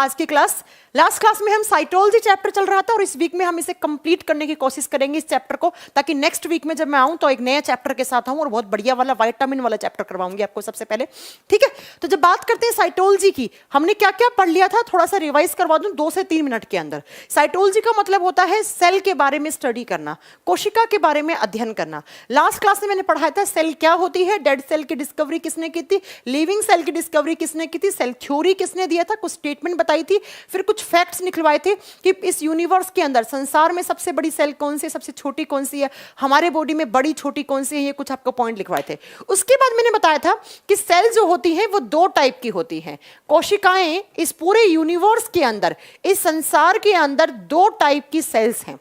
आज की class. Last class में हम साइटोलॉजी चैप्टर चल रहा था और इस वीक में हम इसे कंप्लीट करने की कोशिश करेंगे इस चैप्टर को, ताकि नेक्स्ट वीक में जब मैं आऊं तो एक नया चैप्टर के साथ आऊं और बहुत बढ़िया वाला विटामिन वाला चैप्टर करवाऊंगी आपको सबसे पहले। ठीक है, तो जब बात करते हैं साइटोलॉजी की, हमने क्या क्या पढ़ लिया था थोड़ा सा रिवाइज करवा दूं 2 से 3 मिनट के अंदर। साइटोलॉजी का मतलब होता है सेल के बारे में स्टडी करना, कोशिका के बारे में अध्ययन करना। लास्ट क्लास में मैंने पढ़ाया था सेल क्या होती है, डेड सेल की डिस्कवरी किसने की थी, लिविंग सेल की डिस्कवरी किसने की थी, सेल थ्योरी किसने दिया था, कुछ स्टेटमेंट बताई थी, फिर कुछ फैक्ट्स निकलवाए थे कि इस यूनिवर्स के अंदर संसार में सबसे बड़ी सेल कौन सी है, सबसे छोटी कौन सी है, हमारे बॉडी में बड़ी छोटी कौन सी है, ये कुछ आपको पॉइंट लिखवाए थे। उसके बाद मैंने बताया था कि सेल जो होती हैं वो 2 टाइप की होती हैं। कोशिकाएं इस पूरे यूनिवर्स के अंदर, इस संसार के अंदर 2 टाइप की सेल्स हैं।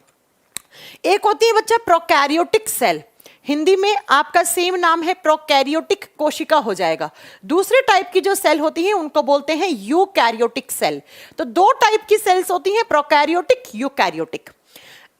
एक होती है बच्चा प्रोकैरियोटिक सेल, हिंदी में आपका सेम नाम है प्रोकैरियोटिक कोशिका हो जाएगा। दूसरे टाइप की जो सेल होती हैं उनको बोलते हैं यूकैरियोटिक सेल। तो 2 टाइप की सेल्स होती हैं, प्रोकैरियोटिक, यूकैरियोटिक।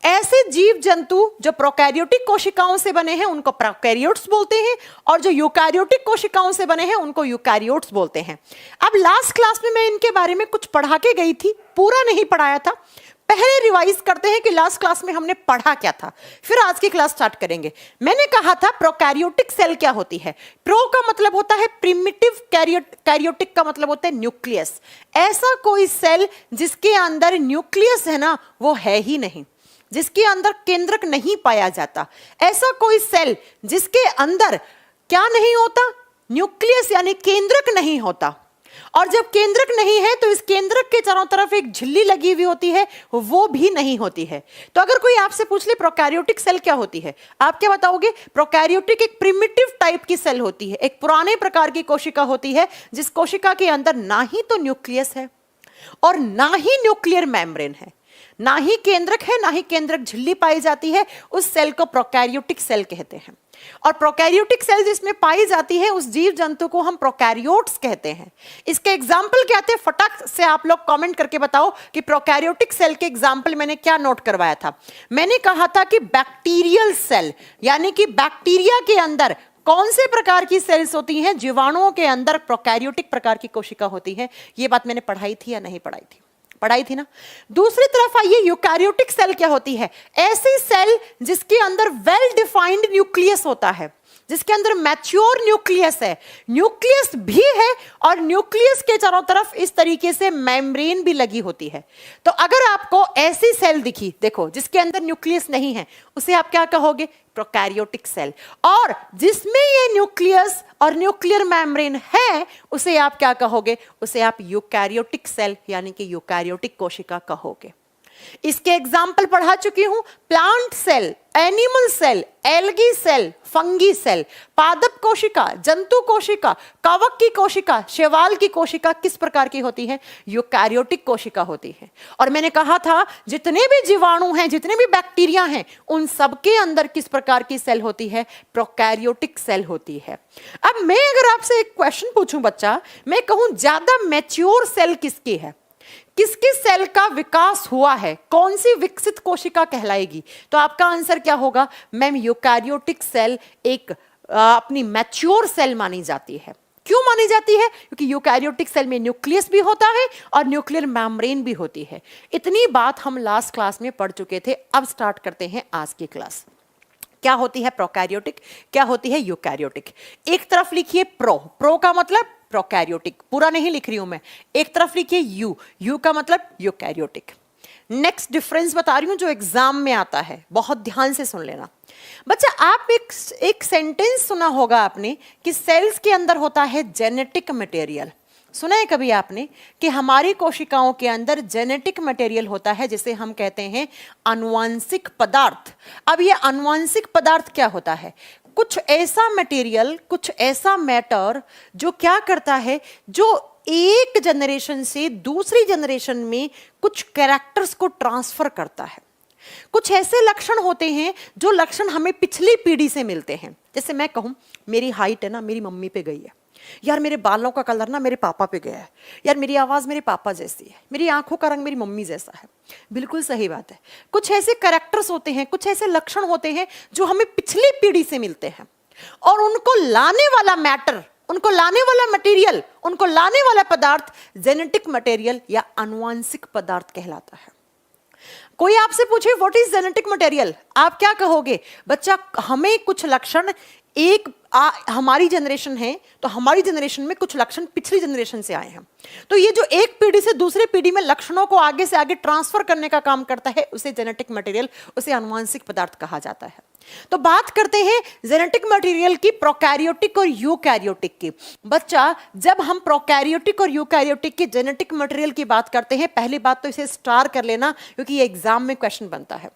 ऐसे जीव जंतु जो प्रोकैरियोटिक कोशिकाओं से बने हैं उनको प्रोकैरियोट्स बोलते हैं, और जो यूकैरियोटिक कोशिकाओं से बने हैं उनको यूकैरियोट्स बोलते हैं। अब लास्ट क्लास में मैं इनके बारे में कुछ पढ़ा के गई थी, पूरा नहीं पढ़ाया था। पहले रिवाइज करते हैं कि लास्ट क्लास में हमने पढ़ा क्या था, फिर आज की क्लास स्टार्ट करेंगे। मैंने कहा था प्रोकैरियोटिक सेल क्या होती है। प्रो का मतलब होता है प्रिमिटिव, कैरियोटिक का मतलब होता है न्यूक्लियस। ऐसा कोई सेल जिसके अंदर न्यूक्लियस है ना, वो है ही नहीं, जिसके अंदर केंद्रक नहीं पाया जाता। ऐसा कोई सेल जिसके अंदर क्या नहीं होता, न्यूक्लियस यानी केंद्रक नहीं होता। और जब केंद्रक नहीं है तो इस केंद्रक के चारों तरफ एक झिल्ली लगी हुई होती है, वो भी नहीं होती है। तो अगर कोई आपसे पूछ ले प्रोकैरियोटिक सेल क्या होती है, आप क्या बताओगे? प्रोकैरियोटिक एक प्रिमिटिव टाइप की सेल होती है, एक पुराने प्रकार की कोशिका होती है, जिस कोशिका के अंदर ना ही तो न्यूक्लियस है और ना ही न्यूक्लियर मेम्ब्रेन है, ना ही केंद्रक है, ना ही केंद्रक झिल्ली पाई जाती है। उस सेल को प्रोकैरियोटिक सेल कहते हैं। और प्रोकैरियोटिक सेल जिसमें पाई जाती है उस जीव जंतु को हम प्रोकैरियोट्स कहते हैं। इसके एग्जाम्पल क्या थे, फटाक से आप लोग कमेंट करके बताओ कि प्रोकैरियोटिक सेल के एग्जाम्पल मैंने क्या नोट करवाया था। मैंने कहा था कि बैक्टीरियल सेल, यानी कि बैक्टीरिया के अंदर कौन से प्रकार की सेल्स होती हैं, जीवाणुओं के अंदर प्रोकैरियोटिक प्रकार की कोशिका होती है। ये बात मैंने पढ़ाई थी या नहीं पढ़ाई थी? पढ़ाई थी ना। दूसरी तरफ आइए, यूकैरियोटिक सेल क्या होती है? ऐसी सेल जिसके अंदर वेल डिफाइंड न्यूक्लियस होता है, जिसके अंदर मैच्योर न्यूक्लियस है, न्यूक्लियस भी है और न्यूक्लियस के चारों तरफ इस तरीके से मेम्ब्रेन भी लगी होती है। तो अगर आपको ऐसी सेल दिखी, देखो, जिसके अंदर न्यूक्लियस नहीं है, उसे आप क्या कहोगे? Prokaryotic cell. और जिसमें ये न्यूक्लियस और न्यूक्लियर मेम्ब्रेन है, उसे आप क्या कहोगे? उसे आप यूकैरियोटिक सेल यानी कि यूकैरियोटिक कोशिका कहोगे। इसके एग्जाम्पल पढ़ा चुकी हूं, plant cell, animal cell, algae cell, fungi cell, पादप कोशिका, जंतु कोशिका, कवक की कोशिका, शैवाल की कोशिका किस प्रकार की होती है? यूकैरियोटिक कोशिका होती है। और मैंने कहा था जितने भी जीवाणु हैं, जितने भी बैक्टीरिया हैं, उन सबके अंदर किस प्रकार की सेल होती है? प्रोकैरियोटिक सेल होती है। अब मैं अगर आपसे एक क्वेश्चन पूछूं बच्चा, मैं कहूं ज्यादा मैच्योर सेल किसकी है, किस किस सेल का विकास हुआ है, कौन सी विकसित कोशिका कहलाएगी? तो आपका आंसर क्या होगा? मैम, यूकैरियोटिक सेल एक अपनी मैच्योर सेल मानी जाती है। क्यों मानी जाती है? क्योंकि यूकैरियोटिक सेल में न्यूक्लियस भी होता है और न्यूक्लियर मेम्ब्रेन भी होती है। इतनी बात हम लास्ट क्लास में पढ़ चुके थे। अब स्टार्ट करते हैं आज की क्लास। क्या होती है प्रोकैरियोटिक, क्या होती है यूकैरियोटिक? एक तरफ लिखिए प्रो का मतलब प्रोकैरियोटिक, पूरा नहीं लिख रही हूं मैं। एक तरफ लिखिए यू का मतलब यूकैरियोटिक। नेक्स्ट डिफरेंस बता रही हूं जो एग्जाम में आता है, बहुत ध्यान से सुन लेना बच्चा। आप एक सेंटेंस सुना होगा आपने कि सेल्स के अंदर होता है जेनेटिक मटेरियल। सुना है कभी आपने कि हमारी कोशिकाओं के अंदर जेनेटिक मटेरियल होता है, जिसे हम कहते हैं आनुवंशिक पदार्थ। अब ये आनुवंशिक पदार्थ क्या होता है? कुछ ऐसा मटेरियल, कुछ ऐसा मैटर जो क्या करता है, जो एक जनरेशन से दूसरी जनरेशन में कुछ कैरेक्टर्स को ट्रांसफर करता है। कुछ ऐसे लक्षण होते हैं जो लक्षण हमें पिछली पीढ़ी से मिलते हैं। जैसे मैं कहूं मेरी हाइट है ना मेरी मम्मी पे गई है, यार मेरे बालों का कलर ना मेरे पापा पे गया है, यार मेरी आवाज मेरे पापा जैसी है, मेरी आंखों का रंग मेरी मम्मी जैसा है। बिल्कुल सही बात है। कुछ ऐसे कैरेक्टर्स होते हैं, कुछ ऐसे लक्षण होते हैं जो हमें पिछली पीढ़ी से मिलते हैं, और उनको लाने वाला मैटर उनको लाने वाला मटेरियल, उनको लाने वाला पदार्थ जेनेटिक मटेरियल या आनुवंशिक पदार्थ कहलाता है। कोई आपसे पूछे व्हाट इज जेनेटिक मटेरियल, आप क्या कहोगे? बच्चा, हमें कुछ लक्षण हमारी जनरेशन है तो हमारी जनरेशन में कुछ लक्षण पिछली जनरेशन से आए हैं, तो ये जो एक पीढ़ी से दूसरी पीढ़ी में लक्षणों को आगे से आगे ट्रांसफर करने का काम करता है, उसे जेनेटिक मटेरियल, उसे आनुवंशिक पदार्थ कहा जाता है। तो बात करते हैं जेनेटिक मटेरियल की प्रोकैरियोटिक और यूकैरियोटिक की। बच्चा, जब हम प्रोकैरियोटिक और यूकैरियोटिक की जेनेटिक मटेरियल की बात करते हैं, पहली बात तो इसे स्टार कर लेना क्योंकि ये एग्जाम में क्वेश्चन बनता है।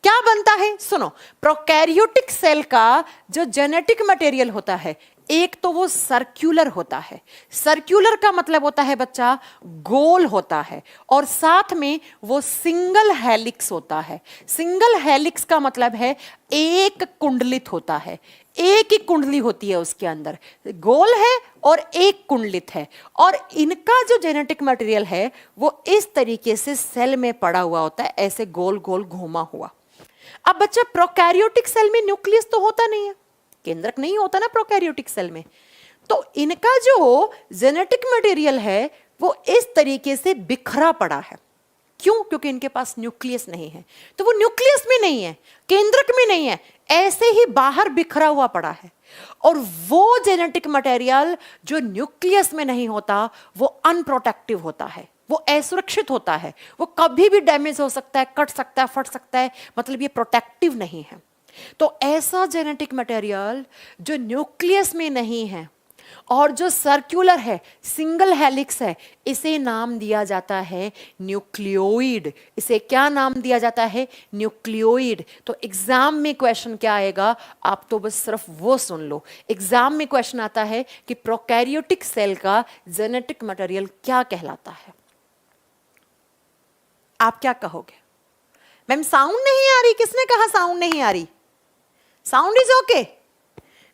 क्या बनता है? सुनो, प्रोकैरियोटिक सेल का जो जेनेटिक मटेरियल होता है, एक तो वो सर्कुलर होता है। सर्कुलर का मतलब होता है बच्चा गोल होता है, और साथ में वो सिंगल हेलिक्स होता है। सिंगल हेलिक्स का मतलब है एक कुंडलित होता है, एक ही कुंडली होती है उसके अंदर, गोल है और एक कुंडलित है। और इनका जो जेनेटिक मटेरियल है वो इस तरीके से सेल में पड़ा हुआ होता है, ऐसे गोल गोल घूमा हुआ। अब बच्चा, प्रोकैरियोटिक सेल में न्यूक्लियस तो होता नहीं है, केंद्रक नहीं होता ना प्रोकैरियोटिक सेल में, तो इनका जो जेनेटिक मटेरियल है वो इस तरीके से बिखरा पड़ा है। क्यों? क्योंकि इनके पास न्यूक्लियस नहीं है। तो वो न्यूक्लियस में नहीं है, केंद्रक में नहीं है, ऐसे ही बाहर बिखरा हुआ पड़ा है। और वो जेनेटिक मटेरियल जो न्यूक्लियस में नहीं होता वो अनप्रोटेक्टिव होता है, वो असुरक्षित होता है, वो कभी भी डैमेज हो सकता है, कट सकता है, फट सकता है, मतलब ये प्रोटेक्टिव नहीं है। तो ऐसा जेनेटिक मटेरियल जो न्यूक्लियस में नहीं है और जो सर्कुलर है, सिंगल हेलिक्स है, इसे नाम दिया जाता है न्यूक्लियोइड। इसे क्या नाम दिया जाता है? न्यूक्लियोइड। तो एग्जाम में क्वेश्चन क्या आएगा, आप तो बस सिर्फ वो सुन लो। एग्जाम में क्वेश्चन आता है कि प्रोकैरियोटिक सेल का जेनेटिक मटेरियल क्या कहलाता है। आप क्या कहोगे? मैम, साउंड नहीं आ रही। किसने कहा साउंड नहीं आ रही? Sound is okay.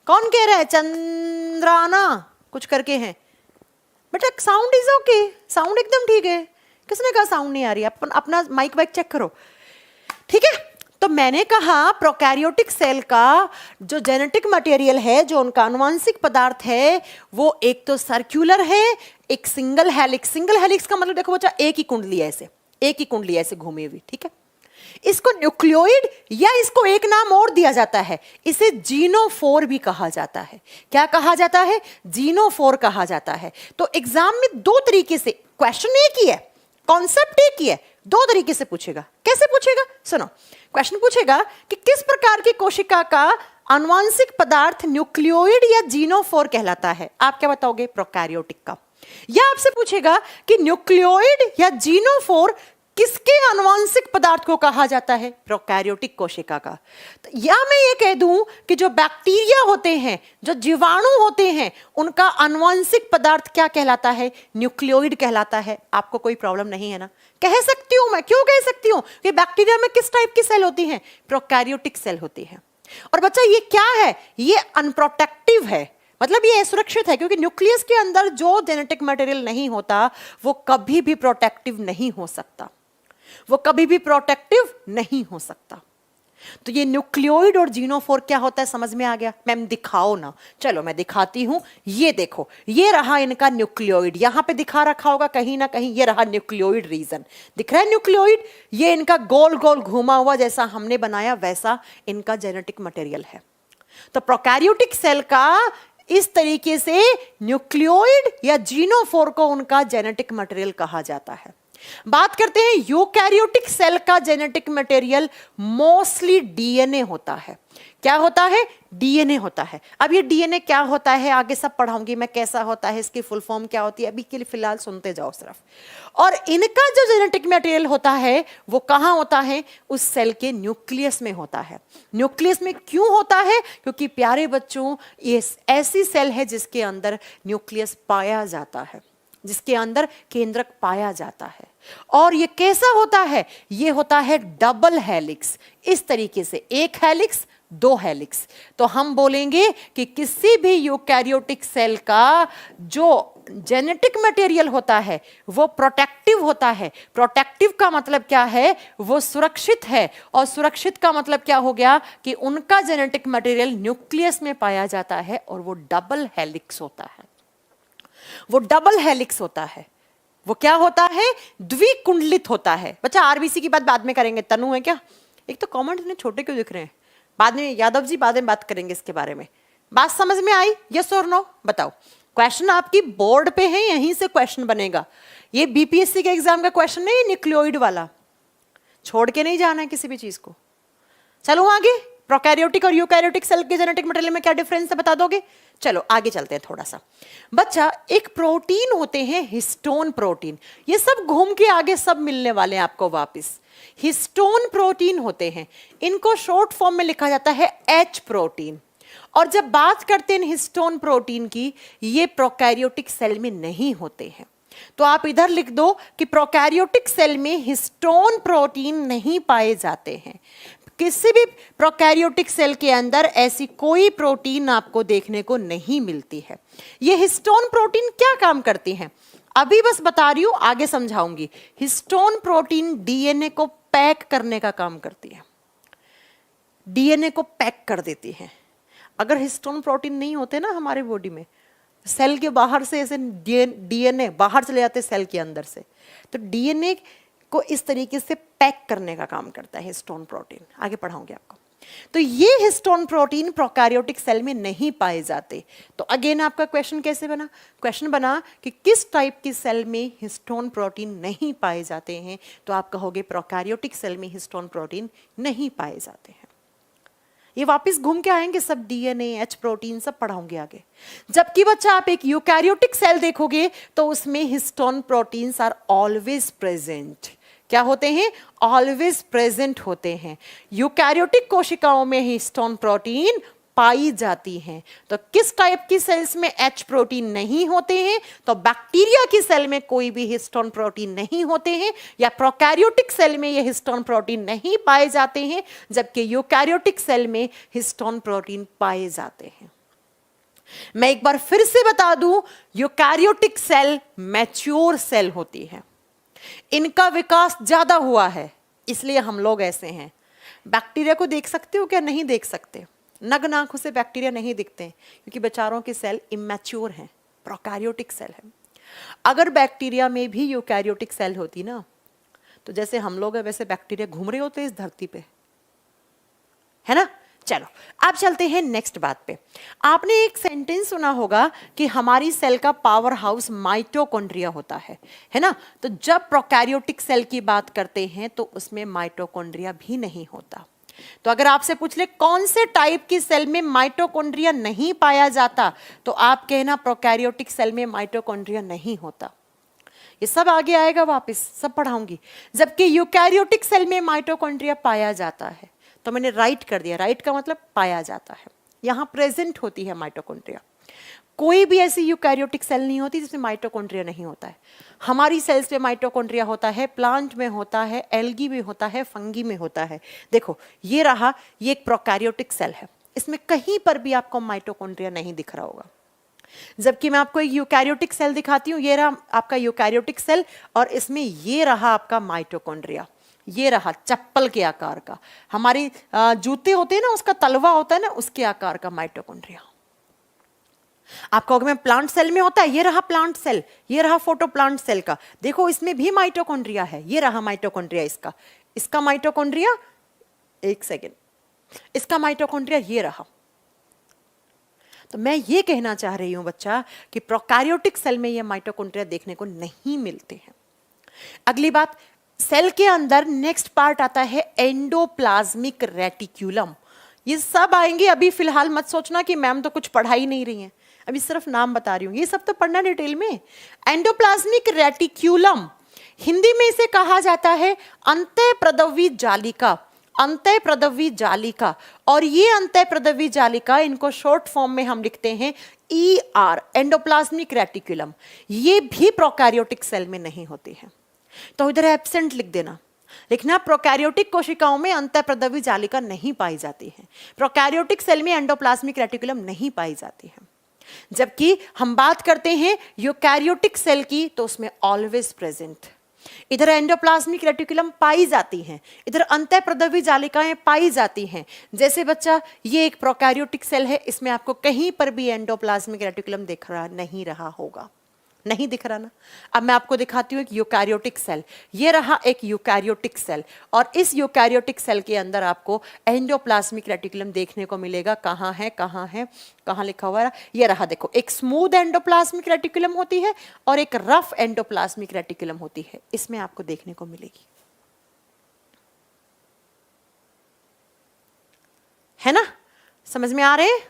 कौन कह रहा है? चंद्राना कुछ करके हैं बेटा, साउंड इज ओके, साउंड एकदम ठीक है। किसने कहा साउंड नहीं आ रही? अपना माइक वाइक चेक करो, ठीक है। तो मैंने कहा प्रोकैरियोटिक सेल का जो जेनेटिक मटेरियल है, जो उनका आनुवंशिक पदार्थ है, वो एक तो सर्कुलर है, एक सिंगल हेलिक्स। सिंगल हेलिक्स का मतलब देखो बच्चा, एक ही कुंडली ऐसे, एक ही कुंडली ऐसे घूमी हुई, ठीक है। इसको न्यूक्लियोइड या इसको एक नाम और दिया जाता है, इसे जीनोफोर भी कहा जाता है। क्या कहा जाता है? जीनोफोर कहा जाता है। तो एग्जाम में दो तरीके से, क्वेश्चन एक ही है, कॉन्सेप्ट एक ही है, दो तरीके से पूछेगा। कैसे पूछेगा? सुनो, क्वेश्चन पूछेगा कि किस प्रकार की कोशिका का आनुवंशिक पदार्थ न्यूक्लियोइड या जीनोफोर कहलाता है। आप क्या बताओगे? प्रोकैरियोटिक का। या आपसे पूछेगा कि न्यूक्लियोइड या जीनोफोर किसके आनुवंशिक पदार्थ को कहा जाता है? प्रोकैरियोटिक कोशिका का। तो या मैं ये कह दूं कि जो बैक्टीरिया होते हैं, जो जीवाणु होते हैं, उनका आनुवंशिक पदार्थ क्या कहलाता है? न्यूक्लियोइड कहलाता है। आपको कोई प्रॉब्लम नहीं है ना? कह सकती हूं मैं। क्यों कह सकती हूं? कि बैक्टीरिया में किस टाइप की सेल होती है? प्रोकैरियोटिक सेल होती है। और बच्चा, ये क्या है? ये अनप्रोटेक्टिव है, मतलब ये सुरक्षित है, क्योंकि न्यूक्लियस के अंदर जो जेनेटिक मटेरियल नहीं होता वो कभी भी प्रोटेक्टिव नहीं हो सकता, वो कभी भी प्रोटेक्टिव नहीं हो सकता। तो ये न्यूक्लियोइड और जीनोफोर क्या होता है, समझ में आ गया? मैम दिखाओ ना। चलो मैं दिखाती हूं। ये देखो, ये रहा इनका न्यूक्लियोइड, यहां पे दिखा रखा होगा कहीं ना कहीं, ये रहा न्यूक्लियोइड रीजन, दिख रहा है न्यूक्लियोइड। ये इनका गोल गोल घूमा हुआ, जैसा हमने बनाया वैसा इनका जेनेटिक मटेरियल है। तो प्रोकैरियोटिक सेल का इस तरीके से न्यूक्लियोइड या जीनोफोर को उनका जेनेटिक मटेरियल कहा जाता है। बात करते हैं यूकैरियोटिक सेल का जेनेटिक मटेरियल मोस्टली डीएनए होता है। क्या होता है? डीएनए होता है। अब ये डीएनए क्या होता है आगे सब पढ़ाऊंगी मैं, कैसा होता है, इसकी फुल फॉर्म क्या होती है, अभी के लिए फिलहाल सुनते जाओ सिर्फ। और इनका जो जेनेटिक मटेरियल होता है वो कहां होता है? उस सेल के न्यूक्लियस में होता है। न्यूक्लियस में क्यों होता है? क्योंकि प्यारे बच्चों, ये ऐसी सेल है जिसके अंदर न्यूक्लियस पाया जाता है, जिसके अंदर केंद्रक पाया जाता है। और ये कैसा होता है? ये होता है डबल हेलिक्स। इस तरीके से, एक हेलिक्स, 2 हेलिक्स। तो हम बोलेंगे कि किसी भी यूकैरियोटिक सेल का जो जेनेटिक मटेरियल होता है वो प्रोटेक्टिव होता है। प्रोटेक्टिव का मतलब क्या है, वो सुरक्षित है, और सुरक्षित का मतलब क्या हो गया कि उनका जेनेटिक मटेरियल न्यूक्लियस में पाया जाता है और वो डबल हेलिक्स होता है। वो डबल हेलिक्स होता है। वो क्या होता है, द्विकुंडलित होता है। बच्चा आरबीसी की बात बाद में करेंगे। तनु है क्या? एक तो कमेंट इतने छोटे क्यों दिख रहे हैं? बाद में यादव जी बाद में बात करेंगे इसके बारे में। बात समझ में आई? यस और नो बताओ। क्वेश्चन आपकी बोर्ड पे है, यहीं से क्वेश्चन बनेगा। ये बीपीएससी के एग्जाम का क्वेश्चन नहीं, न्यूक्लियोइड वाला। छोड़ के नहीं जाना है किसी भी चीज को। चलो आगे, प्रोकैरियोटिक और यूकैरियोटिक सेल के जेनेटिक मटेरियल में क्या डिफरेंस है बता दोगे? चलो आगे चलते हैं थोड़ा सा। बच्चा एक प्रोटीन होते हैं हिस्टोन प्रोटीन, ये सब घूम के आगे सब मिलने वाले हैं आपको वापस। हिस्टोन प्रोटीन होते हैं, इनको शॉर्ट फॉर्म में लिखा जाता है एच प्रोटीन। और जब बात करते हैं हिस्टोन प्रोटीन की, ये प्रोकैरियोटिक सेल में नहीं होते हैं। तो आप इधर लिख दो कि प्रोकैरियोटिक सेल में हिस्टोन प्रोटीन नहीं पाए जाते हैं। किसी भी प्रोकैरियोटिक सेल के अंदर ऐसी कोई प्रोटीन आपको देखने को नहीं मिलती है। ये हिस्टोन प्रोटीन क्या काम करती हैं अभी बस बता रही हूं, आगे समझाऊंगी। हिस्टोन प्रोटीन डीएनए को पैक करने का काम करती है, डीएनए को पैक कर देती है। अगर हिस्टोन प्रोटीन नहीं होते ना हमारे बॉडी में, सेल के बाहर से ऐसे डीएनए बाहर चले जाते सेल के अंदर से, तो डीएनए को इस तरीके से पैक करने का काम करता है हिस्टोन प्रोटीन। आगे पढ़ाऊंगी आपको। तो ये हिस्टोन प्रोटीन प्रोकैरियोटिक सेल में नहीं पाए जाते। तो अगेन आपका क्वेश्चन कैसे बना? क्वेश्चन बना कि किस टाइप की सेल में हिस्टोन प्रोटीन नहीं पाए जाते हैं? तो आप कहोगे प्रोकैरियोटिक सेल में हिस्टोन प्रोटीन नहीं पाए जाते हैं। ये वापस घूम के आएंगे सब, डीएनए एच प्रोटीन सब पढ़ाऊंगे आगे। जबकि बच्चा आप एक यूकैरियोटिक सेल देखोगे तो उसमें histone proteins are always present. क्या होते हैं? ऑलवेज प्रेजेंट होते हैं। यूकैरियोटिक कोशिकाओं में हिस्टोन प्रोटीन पाई जाती हैं। तो किस टाइप की सेल्स में एच प्रोटीन नहीं होते हैं? तो बैक्टीरिया की सेल में कोई भी हिस्टोन प्रोटीन नहीं होते हैं, या प्रोकैरियोटिक सेल में ये हिस्टोन प्रोटीन नहीं पाए जाते हैं, जबकि यूकैरियोटिक सेल में हिस्टोन प्रोटीन पाए जाते हैं। मैं एक बार फिर से बता दूं, यूकैरियोटिक सेल मैच्योर सेल होती है, इनका विकास ज्यादा हुआ है, इसलिए हम लोग ऐसे हैं। बैक्टीरिया को देख सकते हो क्या? नहीं देख सकते। नग्न आंखों से बैक्टीरिया नहीं दिखते क्योंकि बेचारों के सेल इमैच्योर हैं, प्रोकैरियोटिक सेल है। अगर बैक्टीरिया में भी यूकैरियोटिक सेल होती ना, तो जैसे हम लोग हैं वैसे बैक्टीरिया घूम रहे होते इस धरती पे, है ना? चलो अब चलते हैं नेक्स्ट बात पे। आपने एक सेंटेंस सुना होगा कि हमारी सेल का पावर हाउस माइटोकॉन्ड्रिया होता है ना? तो जब प्रोकैरियोटिक सेल की बात करते हैं तो उसमें माइटोकॉन्ड्रिया भी नहीं होता। तो अगर आपसे पूछ ले कौन से टाइप की सेल में माइटोकॉन्ड्रिया नहीं पाया जाता, तो आप कहना प्रोकैरियोटिक सेल में माइटोकॉन्ड्रिया नहीं होता। ये सब आगे आएगा, वापस सब पढ़ाऊंगी। जबकि यूकैरियोटिक सेल में माइटोकॉन्ड्रिया पाया जाता है, तो मैंने राइट कर दिया। राइट का मतलब पाया जाता है, यहां प्रेजेंट होती है माइटोकॉन्ड्रिया। कोई भी ऐसी यूकैरियोटिक सेल नहीं होती जिसमें माइटोकॉन्ड्रिया नहीं होता है। हमारी सेल्स में माइटोकॉन्ड्रिया होता है, प्लांट में होता है, एल्गी में होता है, फंगी में होता है। देखो ये रहा, ये एक प्रोकैरियोटिक सेल है, इसमें कहीं पर भी आपको माइटोकॉन्ड्रिया नहीं दिख रहा होगा। जबकि मैं आपको एक यूकैरियोटिक सेल दिखाती हूँ, ये रहा आपका यूकैरियोटिक सेल, और इसमें ये रहा आपका माइटोकॉन्ड्रिया। ये रहा चप्पल के आकार का, हमारी जूते होते हैं ना, उसका तलवा होता है ना, उसके आकार का माइटोकॉन्ड्रिया। आप कहोगे मैं प्लांट सेल में होता है, ये रहा प्लांट सेल, ये रहा फोटो प्लांट सेल का। देखो इसमें भी माइटोकॉन्ड्रिया है, ये रहा माइटोकॉन्ड्रिया इसका माइटोकॉन्ड्रिया, एक सेकेंड, इसका माइटोकॉन्ड्रिया ये रहा। तो मैं ये कहना चाह रही हूं बच्चा कि प्रोकैरियोटिक सेल में ये माइटोकॉन्ड्रिया देखने को नहीं मिलते हैं। अगली बात, सेल के अंदर नेक्स्ट पार्ट आता है एंडोप्लाज्मिक रेटिक्यूलम। ये सब आएंगे, अभी फिलहाल मत सोचना कि मैम तो कुछ पढ़ा ही नहीं रही हैं, अभी सिर्फ नाम बता रही हूं, ये सब तो पढ़ना डिटेल में। एंडोप्लाज्मिक रेटिक्यूलम, हिंदी में इसे कहा जाता है अंतःप्रदवी जालिका, अंतःप्रदवी जालिका। और ये अंतःप्रदवी जालिका, इनको शॉर्ट फॉर्म में हम लिखते हैं ER, एंडोप्लाज्मिक रेटिक्यूलम। ये भी प्रोकैरियोटिक सेल में नहीं होती है। तो इधर एब्सेंट लिख देना। लिखना, प्रोकैरियोटिक कोशिकाओं में अंतःप्रद्रवी जालिका नहीं पाई जाती है। प्रोकैरियोटिक सेल में एंडोप्लाज्मिक रेटिकुलम नहीं पाई जाती है। जबकि हम बात करते हैं यूकैरियोटिक सेल की, तो उसमें ऑलवेज प्रेजेंट। इधर एंडोप्लाज्मिक रेटिकुलम पाई जाती हैं, इधर अंतःप्रद्रवी जालिकाएं पाई जाती हैं। जैसे बच्चा, ये एक प्रोकैरियोटिक सेल है, इसमें आपको कहीं पर भी एंडोप्लाज्मिक रेटिकुलम दिख रहा नहीं रहा होगा, नहीं दिख रहा ना। अब मैं आपको दिखाती हूँ एक यूकैरियोटिक सेल। ये रहा एक यूकैरियोटिक सेल, और इस यूकैरियोटिक सेल के अंदर आपको एंडोप्लाज्मिक रेटिकुलम देखने को मिलेगा। कहाँ है, कहाँ है, कहाँ लिखा हुआ है? ये रहा, देखो, एक स्मूथ एंडोप्लाज्मिक रेटिकुलम होती है और एक रफ एंडोप्लाज्मिक रेटिकुलम होती है, इसमें आपको देखने को मिलेगी, है ना? समझ में आ रहे हैं?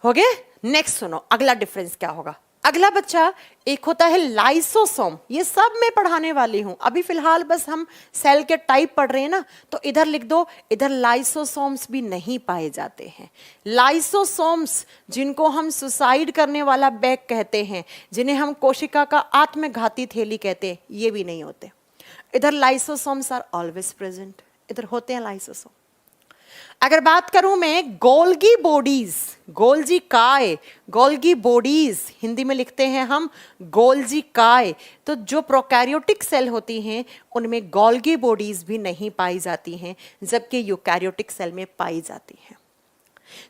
हो गया? नेक्स्ट सुनो, अगला डिफरेंस क्या होगा। अगला बच्चा, एक होता है लाइसोसोम। ये सब मैं पढ़ाने वाली हूं, अभी फिलहाल बस हम सेल के टाइप पढ़ रहे हैं ना, तो इधर लिख दो, इधर लाइसोसोम्स भी नहीं पाए जाते हैं। लाइसोसोम्स, जिनको हम सुसाइड करने वाला बैग कहते हैं, जिन्हें हम कोशिका का आत्मघाती थैली कहते हैं, ये भी नहीं होते। इधर लाइसोसोम्स आर ऑलवेज प्रेजेंट, इधर होते हैं लाइसोसोम। अगर बात करूं मैं गोल्गी बॉडीज, गोल्जी काय, गोल्गी बॉडीज हिंदी में लिखते हैं हम गोल्जी काय, तो जो प्रोकैरियोटिक सेल होती हैं उनमें गोल्गी बॉडीज भी नहीं पाई जाती हैं, जबकि यूकैरियोटिक सेल में पाई जाती हैं।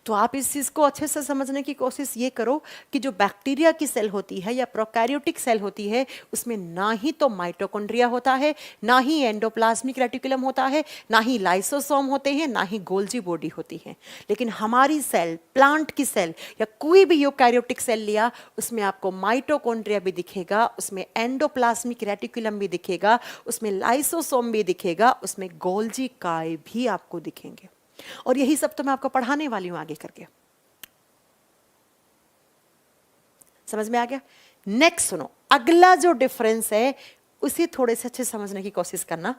तो आप इस चीज को अच्छे से समझने की कोशिश ये करो कि जो बैक्टीरिया की सेल होती है या प्रोकैरियोटिक सेल होती है, उसमें ना ही तो माइटोकॉन्ड्रिया होता है, ना ही एंडोप्लाज्मिक रेटिकुलम होता है, ना ही लाइसोसोम होते हैं, ना ही गोल्जी बॉडी होती है। लेकिन हमारी सेल, प्लांट की सेल या कोई भी यूकैरियोटिक सेल लिया, उसमें आपको माइटोकॉन्ड्रिया भी दिखेगा, उसमें एंडोप्लाज्मिक रेटिकुलम भी दिखेगा, उसमें लाइसोसोम भी दिखेगा, उसमें गोल्जी काय भी आपको दिखेंगे। और यही सब तो मैं आपको पढ़ाने वाली हूं आगे करके। समझ में आ गया? नेक्स्ट सुनो, अगला जो डिफरेंस है उसे थोड़े से अच्छे समझने की कोशिश करना।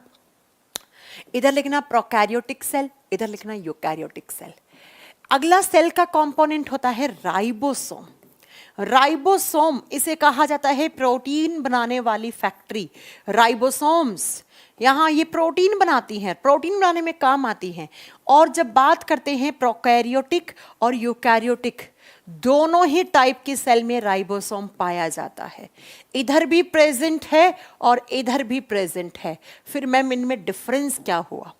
इधर लिखना प्रोकैरियोटिक सेल, इधर लिखना यूकैरियोटिक सेल। अगला सेल का कंपोनेंट होता है राइबोसोम। राइबोसोम, इसे कहा जाता है प्रोटीन बनाने वाली फैक्ट्री। राइबोसोम्स यहाँ ये प्रोटीन बनाती हैं, प्रोटीन बनाने में काम आती हैं। और जब बात करते हैं प्रोकैरियोटिक और यूकैरियोटिक, दोनों ही टाइप की सेल में राइबोसोम पाया जाता है। इधर भी प्रेजेंट है और इधर भी प्रेजेंट है। फिर मैम इनमें डिफरेंस क्या हुआ?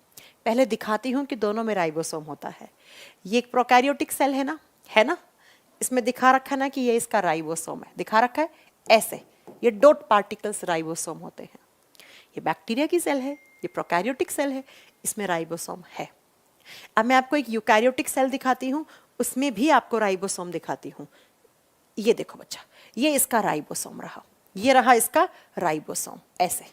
पहले दिखाती हूं कि दोनों में राइबोसोम होता है। ये एक प्रोकैरियोटिक सेल है ना, है ना? इसमें दिखा रखा ना कि ये इसका राइबोसोम है, दिखा रखा है ऐसे, ये डॉट पार्टिकल्स राइबोसोम होते हैं। ये बैक्टीरिया की सेल है, ये प्रोकैरियोटिक सेल है, इसमें राइबोसोम है। अब मैं आपको एक यूकैरियोटिक सेल दिखाती हूँ, उसमें भी आपको राइबोसोम दिखाती हूँ। ये देखो बच्चा, ये इसका राइबोसोम रहा, ये रहा इसका राइबोसोम, ऐसे।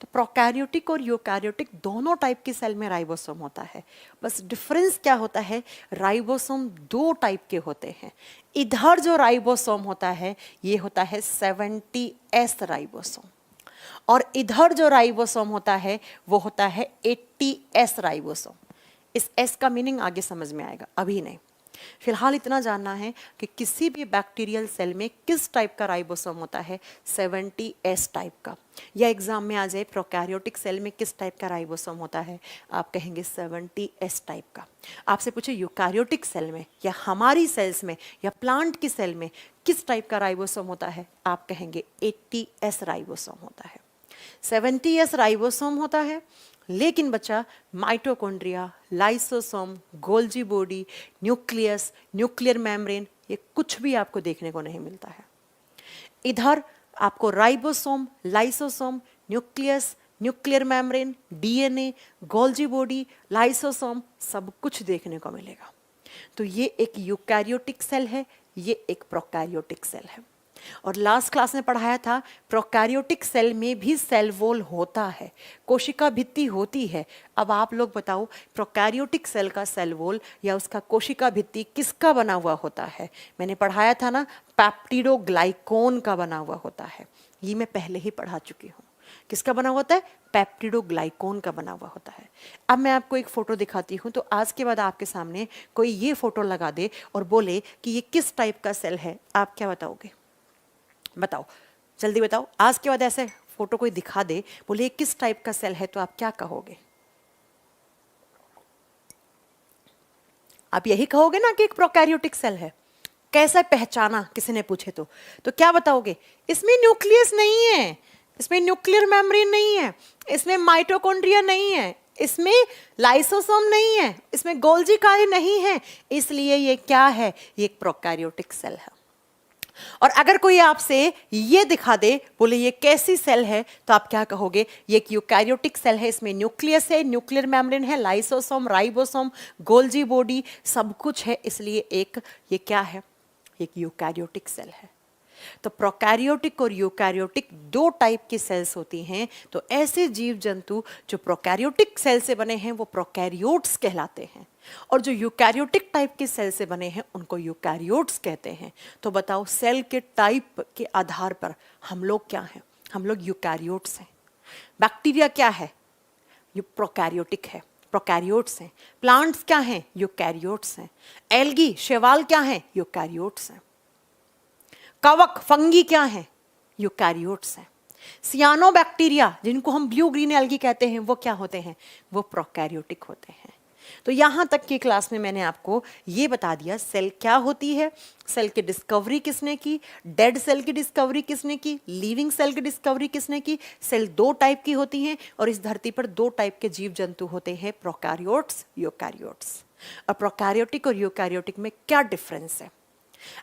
तो प्रोकैरियोटिक और यूकैरियोटिक दोनों टाइप की सेल में राइबोसोम होता है। बस डिफरेंस क्या होता है, राइबोसोम दो टाइप के होते हैं। इधर जो राइबोसोम होता है ये होता है 70S राइबोसोम, और इधर जो राइबोसोम होता है वो होता है 80S राइबोसोम। इस S का मीनिंग आगे समझ में आएगा, अभी नहीं। फिलहाल इतना जानना है कि किसी भी बैक्टीरियल सेल में किस टाइप का राइबोसोम होता है, 70S टाइप का। या एग्जाम में आ जाए प्रोकैरियोटिक सेल में किस टाइप का राइबोसोम होता है, आप कहेंगे 70S टाइप का। आपसे पूछे यूकैरियोटिक सेल में या हमारी सेल्स में या प्लांट की सेल में किस टाइप का राइबोसोम होता है, आप कहेंगे 80S राइबोसोम होता है। 70S राइबोसोम होता है, लेकिन बच्चा mitochondria, lysosome, Golgi body, nucleus, nuclear membrane, ये कुछ भी आपको देखने को नहीं मिलता है। इधर आपको ribosome, lysosome, nucleus, nuclear membrane, DNA, Golgi body, lysosome, सब कुछ देखने को मिलेगा। तो ये एक यूकैरियोटिक सेल है, ये एक प्रोकैरियोटिक सेल है। और लास्ट क्लास में पढ़ाया था प्रोकैरियोटिक सेल में भी सेल वॉल होता है, कोशिका भित्ति होती है। अब आप लोग बताओ, प्रोकैरियोटिक सेल का सेल वॉल या उसका कोशिका भित्ति किसका बना हुआ होता है? मैंने पढ़ाया था ना, पेप्टिडोग्लाइकोन का बना हुआ होता है। ये मैं पहले ही पढ़ा चुकी हूँ। किसका बना हुआ होता है? पेप्टिडोग्लाइकोन का बना हुआ होता है। अब मैं आपको एक फोटो दिखाती हूँ, तो आज के बाद आपके सामने कोई ये फोटो लगा दे और बोले कि ये किस टाइप का सेल है, आप क्या बताओगे? बताओ, जल्दी बताओ, आज के बाद ऐसे फोटो कोई दिखा दे, बोले किस टाइप का सेल है, तो आप क्या कहोगे? आप यही कहोगे ना कि एक प्रोकैरियोटिक सेल है। कैसे पहचाना किसी ने पूछे तो क्या बताओगे? इसमें न्यूक्लियस नहीं है, इसमें न्यूक्लियर मेम्ब्रेन नहीं है, इसमें माइटोकॉन्ड्रिया नहीं है, इसमें लाइसोसोम नहीं है, इसमें गोल्जी कार्य नहीं है, इसलिए ये क्या है? ये एक प्रोकैरियोटिक सेल है। और अगर कोई आपसे ये दिखा दे, बोले ये कैसी सेल है, तो आप क्या कहोगे? ये एक यूकैरियोटिक सेल है, इसमें न्यूक्लियस है, न्यूक्लियर मेम्ब्रेन है, लाइसोसोम, राइबोसोम, गोल्जी बॉडी, सब कुछ है, इसलिए ये क्या है? एक यूकैरियोटिक सेल है। तो प्रोकैरियोटिक और यूकैरियोटिक दो टाइप की सेल्स होती हैं। तो ऐसे जीव जंतु जो प्रोकैरियोटिक सेल से बने हैं वो प्रोकैरियोट्स कहलाते हैं, और जो यूकैरियोटिक टाइप के सेल से बने हैं उनको यूकैरियोट्स कहते हैं। तो बताओ, सेल के टाइप के आधार पर हम लोग क्या हैं? हम लोग यूकैरियोट्स हैं। बैक्टीरिया क्या है? ये प्रोकैरियोटिक है, प्रोकैरियोट्स हैं। प्लांट्स क्या हैं? यूकैरियोट्स हैं। एल्गी, शैवाल क्या हैं? यूकैरियोट्स हैं। कवक, फंगी क्या हैं? यूकैरियोट्स हैं। सियानोबैक्टीरिया, जिनको हम ब्लू ग्रीन एल्गी कहते हैं, वो क्या होते हैं? वो प्रोकैरियोटिक होते हैं। तो यहां तक की क्लास में मैंने आपको ये बता दिया सेल क्या होती है, सेल की डिस्कवरी किसने की, डेड सेल की डिस्कवरी किसने की, लिविंग सेल की डिस्कवरी किसने की। सेल दो टाइप की होती हैं, और इस धरती पर दो टाइप के जीव जंतु होते हैं, प्रोकैरियोट्स, यूकैरियोट्स। और प्रोकैरियोटिक और यूकैरियोटिक में क्या डिफरेंस है?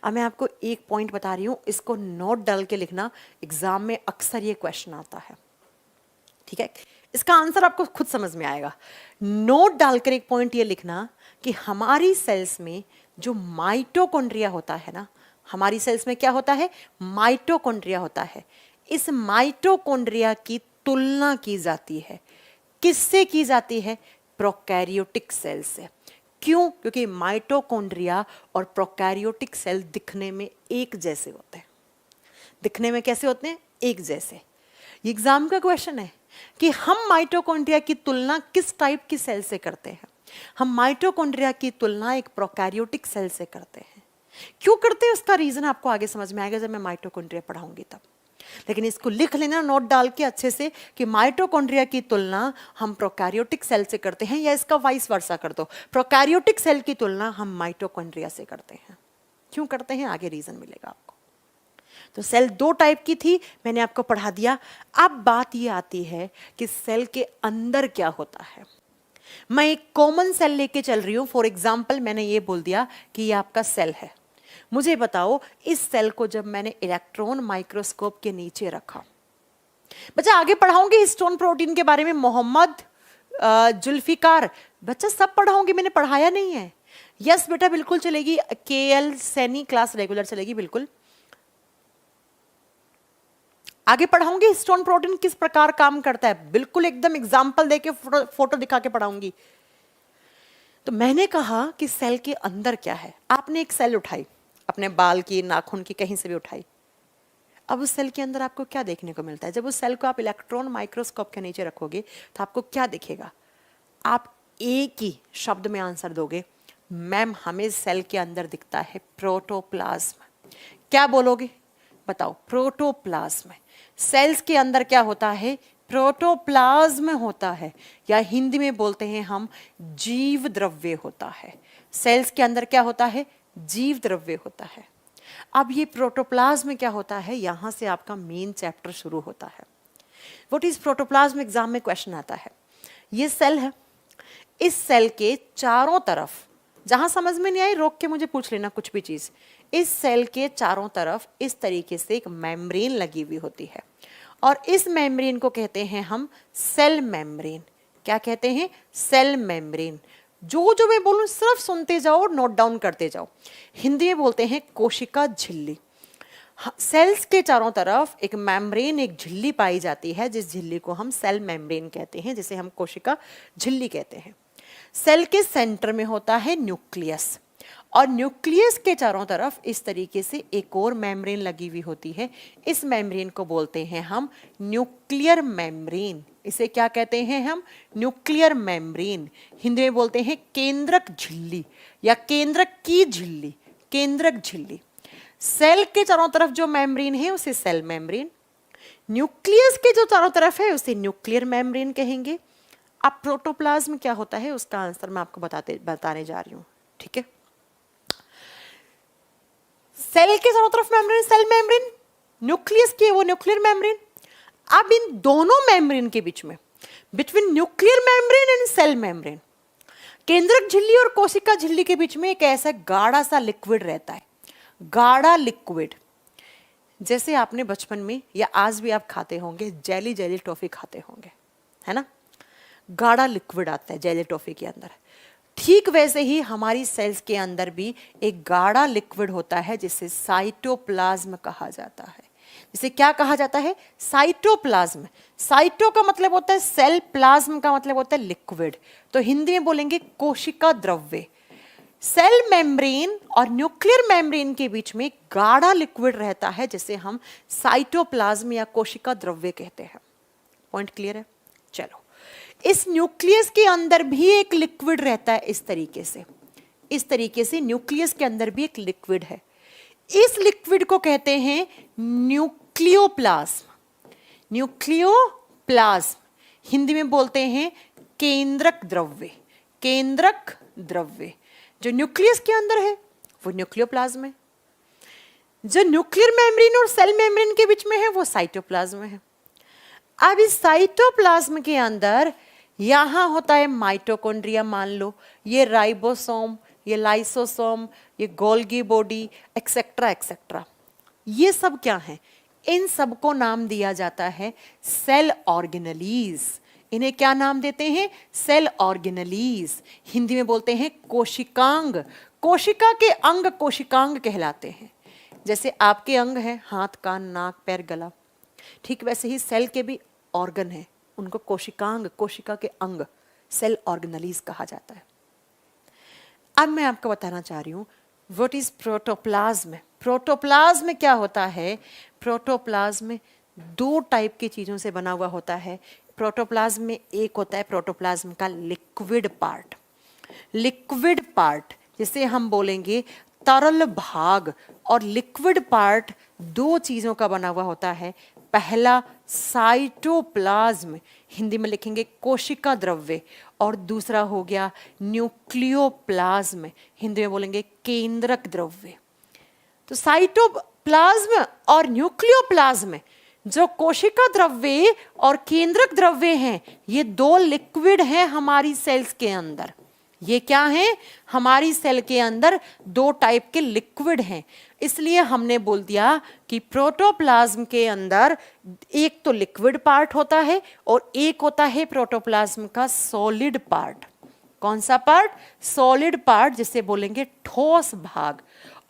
अब मैं आपको एक पॉइंट बता रही हूं, इसको नोट डाल के लिखना, एग्जाम में अक्सर ये क्वेश्चन आता है, ठीक है? इसका आंसर आपको खुद समझ में आएगा। नोट डालकर एक पॉइंट ये लिखना कि हमारी सेल्स में जो माइटोकॉन्ड्रिया होता है ना, हमारी सेल्स में क्या होता है? माइटोकॉन्ड्रिया होता है। इस माइटोकॉन्ड्रिया की तुलना की जाती है, किससे की जाती है? प्रोकैरियोटिक सेल से। क्यों? क्योंकि माइटोकॉन्ड्रिया और प्रोकैरियोटिक सेल दिखने में एक जैसे होते हैं। दिखने में कैसे होते हैं? एक जैसे। ये एग्जाम का क्वेश्चन है कि हम माइटोकॉन्ड्रिया की तुलना किस टाइप की सेल से करते हैं? हम माइटोकॉन्ड्रिया की तुलना एक प्रोकैरियोटिक सेल से करते हैं। क्यों करते हैं उसका रीजन आपको आगे समझ में आएगा जब मैं माइटोकॉन्ड्रिया पढ़ाऊंगी तब। लेकिन इसको लिख लेना नोट डाल के अच्छे से कि माइटोकॉन्ड्रिया की तुलना हम प्रोकैरियोटिक सेल से करते हैं, या इसका वाइस वर्सा कर दो, प्रोकैरियोटिक सेल की तुलना हम माइटोकॉन्ड्रिया से करते हैं। क्यों करते हैं? आगे रीजन मिलेगा आपको। तो सेल दो टाइप की थी, मैंने आपको पढ़ा दिया। अब बात ये आती है कि सेल के अंदर क्या होता है। मैं एक कॉमन सेल लेके चल रही हूं। फॉर एग्जाम्पल, मैंने ये बोल दिया कि ये आपका सेल है। मुझे बताओ, इस सेल को जब मैंने इलेक्ट्रॉन माइक्रोस्कोप के नीचे रखा, बच्चा आगे पढ़ाऊंगी हिस्टोन प्रोटीन के बारे में, मोहम्मद, जुल्फिकार, बच्चा सब पढ़ाऊंगी, मैंने पढ़ाया नहीं है। यस बेटा, बिल्कुल चलेगी। केएल सैनी क्लास रेगुलर चलेगी, बिल्कुल आगे पढ़ाऊंगी। हिस्टोन प्रोटीन किस प्रकार काम करता है, बिल्कुल एकदम एग्जाम्पल देके फोटो दिखा के पढ़ाऊंगी। तो मैंने कहा कि सेल के अंदर क्या है। आपने एक सेल उठाई, अपने बाल की, नाखून की, कहीं से भी उठाई। अब उस सेल के अंदर आपको क्या देखने को मिलता है? जब उस सेल को आप इलेक्ट्रॉन माइक्रोस्कोप के नीचे रखोगे तो आपको क्या दिखेगा? आप एक ही शब्द में आंसर दोगे, मैम हमें सेल के अंदर दिखता है प्रोटोप्लाज्म। क्या बोलोगे? बताओ, प्रोटोप्लाज्म। सेल्स के अंदर क्या होता है? प्रोटोप्लाज्म होता है, या हिंदी में बोलते हैं हम जीव द्रव्य होता है। सेल्स के अंदर क्या होता है? जीव द्रव्य होता है। अब ये प्रोटोप्लाज्म क्या होता है? यहां से आपका मेन चैप्टर शुरू होता है। What is protoplasm? एग्जाम में क्वेश्चन आता है। ये सेल है, इस सेल के चारों तरफ, जहां समझ में नहीं आई रोक के मुझे पूछ लेना कुछ भी चीज। इस सेल के चारों तरफ इस तरीके से एक मेम्ब्रेन लगी हुई होती है, और इस मेम्ब्रेन को कहते हैं हम सेल मेम्ब्रेन। क्या कहते हैं? Cell membrane. जो मैं बोलूं सिर्फ सुनते जाओ और नोट डाउन करते जाओ। हिंदी में बोलते हैं कोशिका झिल्ली। सेल्स के चारों तरफ एक मेम्ब्रेन, एक झिल्ली पाई जाती है, जिस झिल्ली को हम सेल मेम्ब्रेन कहते हैं, जिसे हम कोशिका झिल्ली कहते हैं। सेल के सेंटर में होता है न्यूक्लियस, और न्यूक्लियस के चारों तरफ इस तरीके से एक और मेम्ब्रेन लगी हुई होती है। इस मेम्ब्रेन को बोलते हैं हम न्यूक्लियर मेम्ब्रेन। इसे क्या कहते हैं हम? Nuclear membrane. हिंदी में बोलते हैं केंद्रक झिल्ली या केंद्रक की झिल्ली, केंद्रक झिल्ली। सेल के चारों तरफ जो मेम्ब्रेन है उसे सेल मेम्ब्रेन, न्यूक्लियस के जो चारों तरफ है उसे न्यूक्लियर मेम्ब्रेन कहेंगे। अब प्रोटोप्लाज्म क्या होता है उसका आंसर मैं आपको बताने जा रही हूं, ठीक है। सेल के चारों तरफ मेम्ब्रेन सेल मेम्ब्रेन, न्यूक्लियस की वो न्यूक्लियर मेम्ब्रेन। अब इन दोनों मेम्ब्रेन के बीच में, between nuclear membrane and cell membrane, केंद्रक झिल्ली और कोशिका झिल्ली के बीच में एक ऐसा गाढ़ा सा लिक्विड रहता है, गाढ़ा लिक्विड। जैसे आपने बचपन में या आज भी आप खाते होंगे, जेली जेली टॉफी खाते होंगे, है ना, गाढ़ा लिक्विड आता है जेली टॉफी के अंदर। ठीक वैसे ही हमारी सेल्स के अंदर भी एक गाढ़ा लिक्विड होता है जिसे साइटोप्लाज्म कहा जाता है। जिसे क्या कहा जाता है? साइटोप्लाज्म। साइटो का मतलब होता है सेल, प्लाज्म का मतलब होता है लिक्विड, तो हिंदी में बोलेंगे कोशिका द्रव्य। सेल मेम्ब्रेन और न्यूक्लियर मेम्ब्रेन के बीच में गाढ़ा लिक्विड रहता है जिसे हम साइटोप्लाज्म या कोशिका द्रव्य कहते हैं। पॉइंट क्लियर है? चलो, इस न्यूक्लियस के अंदर भी एक लिक्विड रहता है इस तरीके से, इस तरीके से न्यूक्लियस के अंदर भी एक लिक्विड है। इस लिक्विड को कहते हैं न्यूक्लियोप्लाज्म। न्यूक्लियोप्लाज्म हिंदी में बोलते हैं केंद्रक द्रव्य। केंद्रक द्रव्य जो न्यूक्लियस के अंदर है वो न्यूक्लियोप्लाज्म है, जो न्यूक्लियर मेम्ब्रेन और सेल मेम्ब्रेन के बीच में है वो साइटोप्लाज्म है। अब इस साइटोप्लाज्म के अंदर यहां होता है माइटोकॉन्ड्रिया, मान लो ये राइबोसोम, ये लाइसोसोम, ये गोल्गी बॉडी, एक्सेट्रा एक्सेट्रा। ये सब क्या है? इन सबको नाम दिया जाता है सेल ऑर्गेनलीज। इन्हें क्या नाम देते हैं? Cell organelles. हिंदी में बोलते हैं कोशिकांग। कोशिका के अंग कोशिकांग कहलाते हैं। जैसे आपके अंग हैं हाथ, कान, नाक, पैर, गला, ठीक वैसे ही सेल के भी ऑर्गन है, उनको कोशिकांग, कोशिका के अंग, सेल ऑर्गेनलीज कहा जाता है। अब मैं आपको बताना चाह रही हूं व्हाट इज प्रोटोप्लाज्म। प्रोटोप्लाज्म क्या होता है? प्रोटोप्लाज्म दो टाइप की चीजों से बना हुआ होता है। प्रोटोप्लाज्म में एक होता है प्रोटोप्लाज्म का लिक्विड पार्ट। लिक्विड पार्ट जिसे हम बोलेंगे तरल भाग, और लिक्विड पार्ट दो चीजों का बना हुआ होता है। पहला साइटोप्लाज्म, हिंदी में लिखेंगे कोशिका द्रव्य, और दूसरा हो गया न्यूक्लियोप्लाज्म, हिंदी में बोलेंगे केंद्रक द्रव्य। तो साइटोप्लाज्म और न्यूक्लियोप्लाज्म जो कोशिका द्रव्य और केंद्रक द्रव्य हैं, ये दो लिक्विड हैं हमारी सेल्स के अंदर। ये क्या है? हमारी सेल के अंदर दो टाइप के लिक्विड हैं। इसलिए हमने बोल दिया कि प्रोटोप्लाज्म के अंदर एक तो लिक्विड पार्ट होता है और एक होता है प्रोटोप्लाज्म का सॉलिड पार्ट। कौन सा पार्ट? सॉलिड पार्ट, जिसे बोलेंगे ठोस भाग।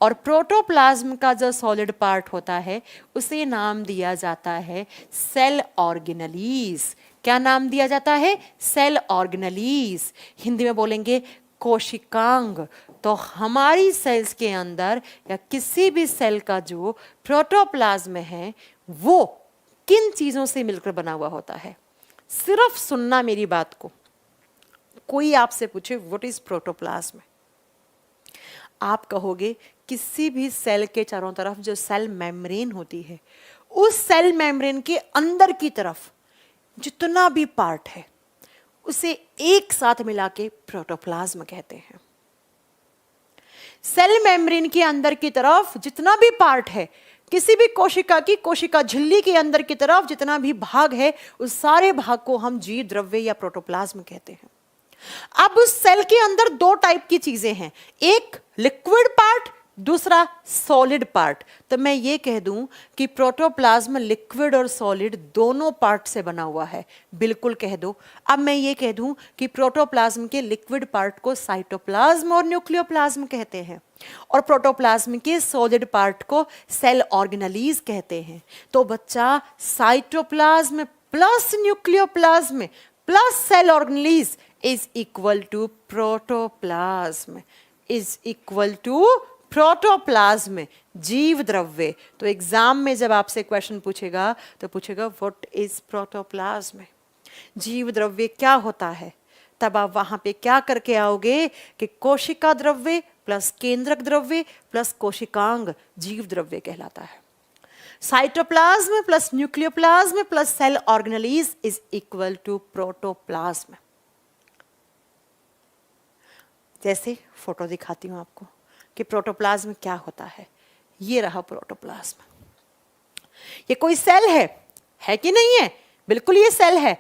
और प्रोटोप्लाज्म का जो सॉलिड पार्ट होता है उसे नाम दिया जाता है सेल ऑर्गेनलीज। क्या नाम दिया जाता है? Cell organelles. हिंदी में बोलेंगे कोशिकांग। तो हमारी सेल्स के अंदर या किसी भी सेल का जो प्रोटोप्लाज्म है वो किन चीजों से मिलकर बना हुआ होता है? सिर्फ सुनना मेरी बात को। कोई आपसे पूछे व्हाट इज प्रोटोप्लाज्म, आप कहोगे किसी भी सेल के चारों तरफ जो सेल मेम्ब्रेन होती है, उस सेल मेम्ब्रेन के अंदर की तरफ जितना भी पार्ट है उसे एक साथ मिला के प्रोटोप्लाज्म कहते हैं। सेल मेम्ब्रेन के अंदर की तरफ जितना भी पार्ट है, किसी भी कोशिका की, कोशिका झिल्ली के अंदर की तरफ जितना भी भाग है, उस सारे भाग को हम जीव द्रव्य या प्रोटोप्लाज्म कहते हैं। अब उस सेल के अंदर दो टाइप की चीजें हैं, एक लिक्विड पार्ट, दूसरा सॉलिड पार्ट। तो मैं ये कह दूं कि प्रोटोप्लाज्म लिक्विड और सॉलिड दोनों पार्ट से बना हुआ है, बिल्कुल कह दो। अब मैं ये कह दूं कि प्रोटोप्लाज्म के लिक्विड पार्ट को साइटोप्लाज्म और न्यूक्लियोप्लाज्म कहते हैं, और प्रोटोप्लाज्म के सॉलिड पार्ट को सेल ऑर्गेनलीज कहते हैं। तो बच्चा, cytoplasm plus nucleoplasm plus cell organelles is equal to protoplasm, is equal to protoplasm, जीव द्रव्य। तो एग्जाम में जब आपसे क्वेश्चन पूछेगा तो पूछेगा व्हाट इज प्रोटोप्लाज्म, जीव द्रव्य क्या होता है, तब आप वहां पे क्या करके आओगे कि कोशिका द्रव्य प्लस केंद्रक द्रव्य प्लस कोशिकांग जीव द्रव्य कहलाता है। Cytoplasm plus nucleoplasm plus cell organelles is equal to protoplasm. जैसे फोटो दिखाती हूं आपको कि प्रोटोप्लाज्म क्या होता है। ये रहा प्रोटोप्लाज्म। ये कोई सेल है कि नहीं है? बिल्कुल ये सेल है।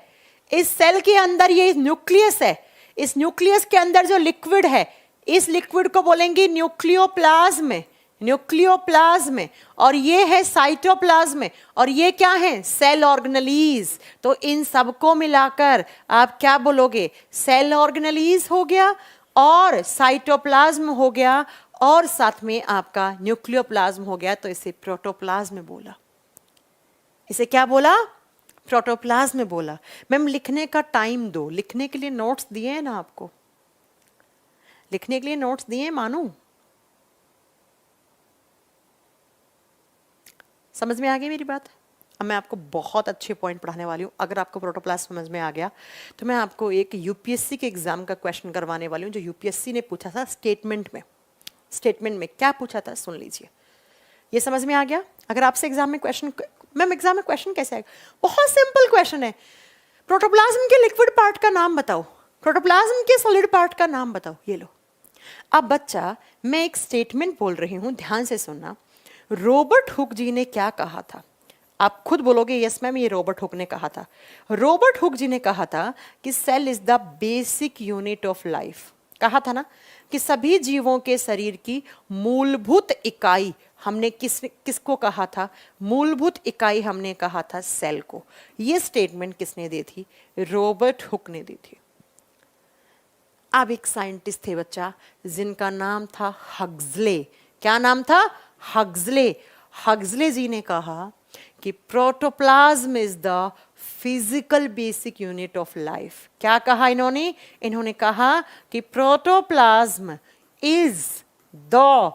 इस सेल के अंदर ये न्यूक्लियस है। इस न्यूक्लियस के अंदर जो लिक्विड है, इस लिक्विड को बोलेंगे न्यूक्लियोप्लाज्म। न्यूक्लियोप्लाज्म। और ये है साइटोप्लाज्म। और ये क्या है? Cell organelles. तो इन सबको मिलाकर आप क्या बोलोगे? सेल ऑर्गेनेलीज हो गया और साइटोप्लाज्म हो गया और साथ में आपका न्यूक्लियोप्लाज्म हो गया, तो इसे प्रोटोप्लाज्म बोला। इसे क्या बोला? प्रोटोप्लाज्म बोला। मैम लिखने का टाइम दो। लिखने के लिए नोट्स दिए हैं ना आपको? लिखने के लिए नोट्स दिए हैं मानू? समझ में आ गई मेरी बात? अब मैं आपको बहुत अच्छे पॉइंट पढ़ाने वाली हूँ। अगर आपको प्रोटोप्लाज्म समझ में आ गया तो मैं आपको एक यूपीएससी के एग्जाम का क्वेश्चन करवाने वाली हूँ, जो यूपीएससी ने पूछा था स्टेटमेंट में। स्टेटमेंट में क्या पूछा था सुन लीजिए। ये समझ में आ गया? अगर आपसे एग्जाम में क्वेश्चन, मैम एग्जाम में क्वेश्चन कैसे आएगा? बहुत सिंपल क्वेश्चन है। प्रोटोप्लाज्म के लिक्विड पार्ट का नाम बताओ, प्रोटोप्लाज्म के सॉलिड पार्ट का नाम बताओ। ये लो। अब बच्चा मैं एक स्टेटमेंट बोल रही हूं, ध्यान से सुनना। रॉबर्ट हुक जी ने क्या कहा था? आप खुद बोलोगे यस मैम ये रॉबर्ट हुक ने कहा था। रॉबर्ट हुक जी ने कहा था कि cell is the basic unit of life. कहा था ना कि सभी जीवों के शरीर की मूलभूत इकाई। हमने किसको कहा था? मूलभूत इकाई हमने कहा था सेल को। ये स्टेटमेंट किसने दी थी? रॉबर्ट हुक ने दी थी। अब एक साइंटिस्ट थे बच्चा जिनका नाम था हक्सले। क्या नाम था? हक्सले। हक्सले जी ने कहा कि protoplasm is the physical basic unit of life. क्या कहा इन्होंने? इन्होंने कहा कि protoplasm is the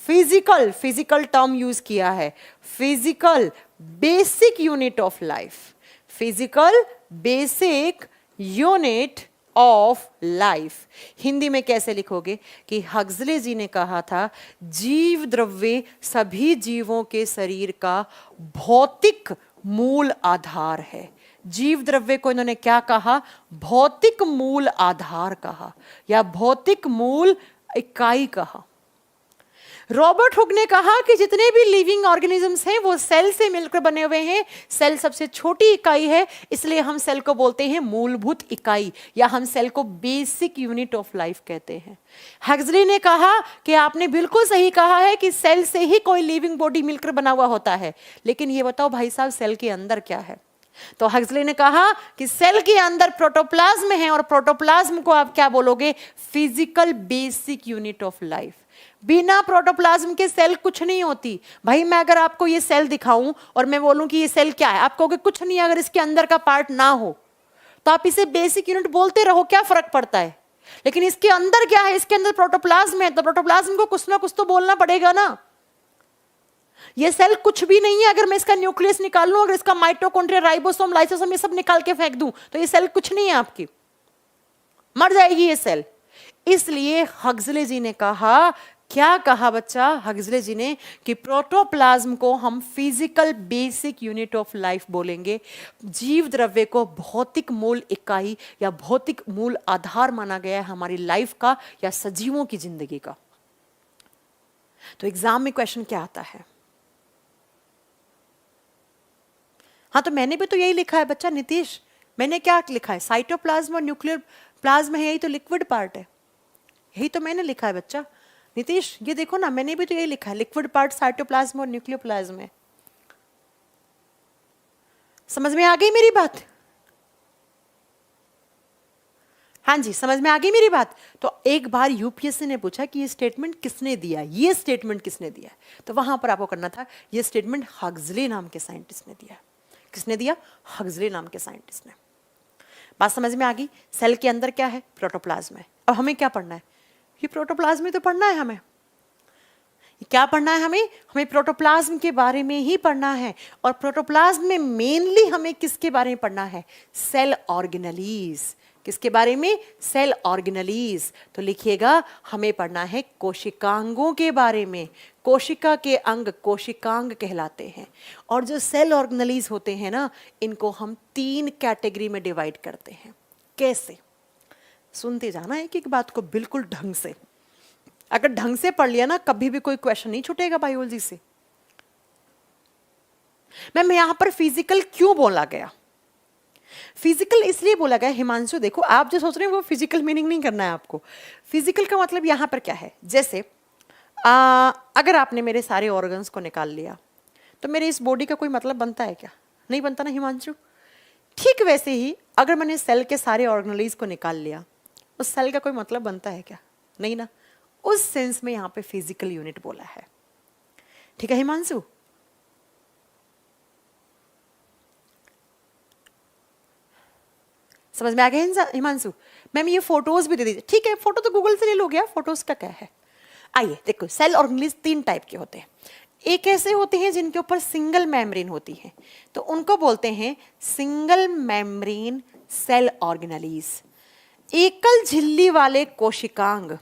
physical term use किया है, physical basic unit of life. Physical basic unit of life. Hindi में कैसे लिखोगे कि हक्सले जी ने कहा था जीव द्रव्य सभी जीवों के शरीर का भौतिक मूल आधार है। जीव द्रव्य को इन्होंने क्या कहा? भौतिक मूल आधार कहा या भौतिक मूल इकाई कहा। रॉबर्ट हुक ने कहा कि जितने भी लिविंग ऑर्गेनिजम्स हैं वो सेल से मिलकर बने हुए हैं। सेल सबसे छोटी इकाई है, इसलिए हम सेल को बोलते हैं मूलभूत इकाई या हम सेल को बेसिक यूनिट ऑफ लाइफ कहते हैं। हक्सले ने कहा कि आपने बिल्कुल सही कहा है कि सेल से ही कोई लिविंग बॉडी मिलकर बना हुआ होता है, लेकिन ये बताओ भाई साहब सेल के अंदर क्या है? तो हक्सले ने कहा कि सेल के अंदर प्रोटोप्लाज्म है और प्रोटोप्लाज्म को आप क्या बोलोगे? Physical basic unit of life. बिना प्रोटोप्लाज्म के सेल कुछ नहीं होती। भाई मैं अगर आपको ये सेल दिखाऊं और मैं बोलूं कि ये सेल क्या है, आप कहोगे कुछ नहीं अगर इसके अंदर का पार्ट ना हो। तो आप इसे बेसिक यूनिट बोलते रहो, क्या फर्क पड़ता है? लेकिन इसके अंदर क्या है? इसके अंदर प्रोटोप्लाज्म है, तो प्रोटोप्लाज्म को कुछ ना कुछ तो बोलना पड़ेगा ना। ये सेल कुछ भी नहीं है। अगर मैं इसका न्यूक्लियस निकाल लूं, अगर इसका माइटोकॉन्ड्रिया, राइबोसोम, लाइसोसोम ये सब निकाल के फेंक दूं, तो ये सेल कुछ नहीं है, आपकी मर जाएगी ये सेल। इसलिए हक्सले जी ने कहा, क्या कहा बच्चा? हक्सले जी ने कि प्रोटोप्लाज्म को हम physical basic unit of life बोलेंगे। जीव द्रव्य को भौतिक मूल इकाई या भौतिक मूल आधार माना गया है हमारी लाइफ का या सजीवों की जिंदगी का। तो एग्जाम में क्वेश्चन क्या आता है? हाँ तो मैंने भी तो यही लिखा है बच्चा नीतीश। मैंने क्या लिखा है? साइटोप्लाज्म और न्यूक्लियर प्लाज्म है, यही तो लिक्विड पार्ट है। यही तो मैंने लिखा है बच्चा नीतीश। ये देखो ना, मैंने भी तो यही लिखा है, लिक्विड पार्ट साइटोप्लाज्म और न्यूक्लियोप्लाज्म है। समझ में आ गई मेरी बात? हाँ जी, समझ में आ गई मेरी बात? तो एक बार यूपीएससी ने पूछा कि ये स्टेटमेंट किसने दिया, ये स्टेटमेंट किसने दिया? तो वहां पर आपको करना था, ये स्टेटमेंट हक्सले नाम के साइंटिस्ट ने दिया। किसने दिया? हक्सले नाम के साइंटिस्ट ने। बात समझ में आ गई? सेल के अंदर क्या है? प्रोटोप्लाज्म है। अब हमें क्या पढ़ना है? ये प्रोटोप्लाज्म ही तो पढ़ना है हमें। क्या पढ़ना है हमें? हमें प्रोटोप्लाज्म के बारे में ही पढ़ना है। और प्रोटोप्लाज्म में मेनली हमें किसके बारे में पढ़ना है? Cell organelles. किसके बारे में? Cell organelles. तो लिखिएगा हमें पढ़ना है कोशिकांगों के बारे में। कोशिका के अंग कोशिकांग कहलाते हैं। और जो सेल ऑर्गेनलीज होते हैं ना, इनको हम 3 कैटेगरी में डिवाइड करते हैं। कैसे? सुनते जाना एक एक बात को बिल्कुल ढंग से। अगर ढंग से पढ़ लिया ना, कभी भी कोई क्वेश्चन नहीं छूटेगा बायोलॉजी से। मैम यहां पर फिजिकल क्यों बोला गया? फिजिकल इसलिए बोला गया हिमांशु, देखो आप जो सोच रहे हैं वो फिजिकल मीनिंग नहीं करना है आपको। फिजिकल का मतलब यहां पर क्या है? जैसे अगर आपने मेरे सारे ऑर्गन्स को निकाल लिया तो मेरे इस बॉडी का कोई मतलब बनता है क्या? नहीं बनता ना हिमांशु। ठीक वैसे ही अगर मैंने सेल के सारे ऑर्गेनलीज को निकाल लिया, उस सेल का कोई मतलब बनता है क्या? नहीं ना। उस सेंस में यहां पे फिजिकल यूनिट बोला है। ठीक है हिमांशु? समझ में आ गया हिमांशु? मैम ये फोटोज भी दे दीजिए। ठीक है, फोटो तो गूगल से ले लो गया, फोटोज का क्या है। आइए देखो, सेल ऑर्गेनलीज 3 टाइप के होते हैं। एक ऐसे होते हैं जिनके ऊपर सिंगल मेम्ब्रेन होती है, तो उनको बोलते हैं सिंगल मेम्ब्रेन सेल ऑर्गेनलीज। एकल झिल्ली वाले कोशिकांग,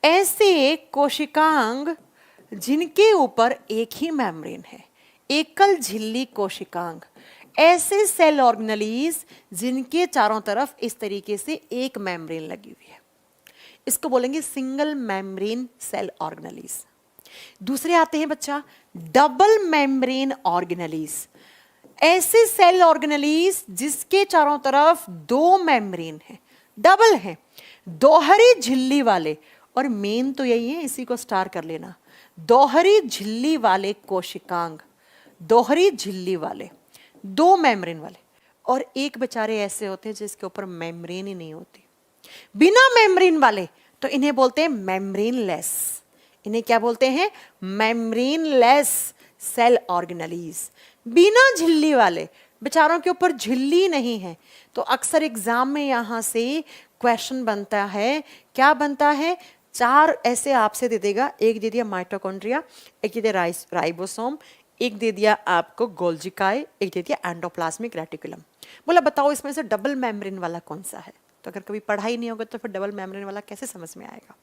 ऐसे कोशिकांग जिनके ऊपर एक ही मेम्ब्रेन है। एकल झिल्ली कोशिकांग, ऐसे सेल ऑर्गेनलीज जिनके चारों तरफ इस तरीके से एक मेम्ब्रेन लगी हुई है, इसको बोलेंगे सिंगल मेम्ब्रेन सेल ऑर्गेनलीज। दूसरे आते हैं बच्चा डबल मेम्ब्रेन ऑर्गेनलीज। ऐसे सेल ऑर्गेनलीज जिसके चारों तरफ 2 मेम्ब्रेन है, डबल है, दोहरी झिल्ली वाले। और मेन तो यही है, इसी को स्टार कर लेना, दोहरी झिल्ली वाले कोशिकांग, दोहरी झिल्ली वाले, 2 मेम्ब्रेन वाले। और एक बेचारे ऐसे होते हैं जिसके ऊपर मेम्ब्रेन ही नहीं होती, बिना मेम्ब्रेन वाले, तो इन्हें बोलते हैं मेम्ब्रेनलेस। इन्हें क्या बोलते हैं? Membraneless cell organelles. बिना झिल्ली वाले, बेचारों के ऊपर झिल्ली नहीं है। तो अक्सर एग्जाम में यहां से क्वेश्चन बनता है, क्या बनता है? 4 ऐसे आपसे दे देगा। एक दे दिया माइटोकॉन्ड्रिया, एक दे दिया राइबोसोम, एक दे दिया आपको गोल्जिकाई, एक दे दिया एंडोप्लाज्मिक रेटिकुलम। बोला बताओ इसमें से डबल मेम्ब्रेन वाला कौन सा है? तो अगर कभी पढ़ा ही नहीं होगा तो फिर डबल मेम्ब्रेन वाला कैसे समझ में आएगा?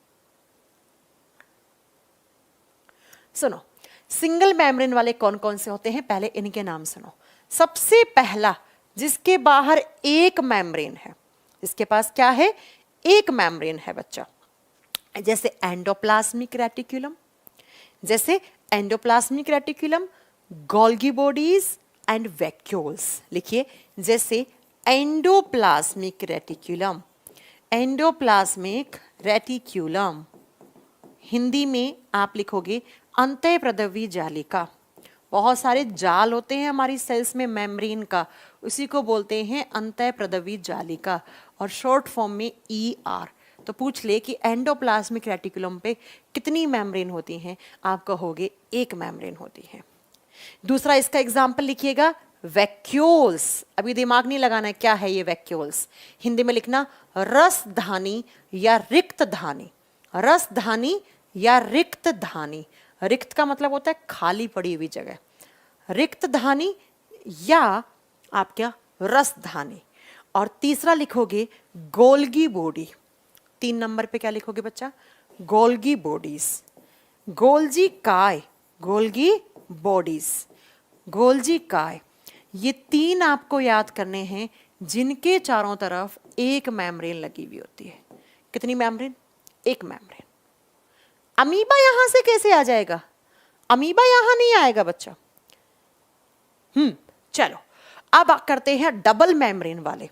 सुनो, सिंगल मेम्ब्रेन वाले कौन कौन से होते हैं, पहले इनके नाम सुनो। सबसे पहला, जिसके बाहर एक मेम्ब्रेन है, जिसके पास क्या है? एक मेम्ब्रेन है बच्चा। जैसे एंडोप्लाज्मिक रेटिकुलम, जैसे endoplasmic reticulum, Golgi bodies and vacuoles. लिखिए, जैसे endoplasmic reticulum, endoplasmic reticulum, Hindi में आप लिखोगे अंतःप्रदवी जालिका। बहुत सारे जाल होते हैं हमारी सेल्स में मेम्ब्रेन का, उसी को बोलते हैं अंतःप्रदवी जालिका, और शॉर्ट फॉर्म में ER। तो पूछ ले कि एंडोप्लाज्मिक रेटिकुलम पे कितनी मेम्ब्रेन होती हैं, आप कहोगे एक मेम्ब्रेन होती है। दूसरा इसका एग्जाम्पल लिखिएगा वैक्यूल्स। अभी दिमाग नहीं लगाना है क्या है ये वैक्यूल्स। हिंदी में लिखना रसधानी या रिक्त धानी, रसधानी या रिक्त धानी। रिक्त का मतलब होता है खाली पड़ी हुई जगह, रिक्त धानी या आप क्या रसधानी। और तीसरा लिखोगे गोल्गी बॉडी। 3 नंबर पे क्या लिखोगे बच्चा? गोल्गी बॉडीज, गोल्जी काय, गोल्गी बॉडीज, गोल्जी काय। ये 3 आपको याद करने हैं जिनके चारों तरफ एक मेम्ब्रेन लगी हुई होती है। कितनी मेम्ब्रेन? एक मेम्ब्रेन। अमीबा यहां से कैसे आ जाएगा? अमीबा यहां नहीं आएगा बच्चा। चलो अब करते हैं डबल मेम्ब्रेन वाले।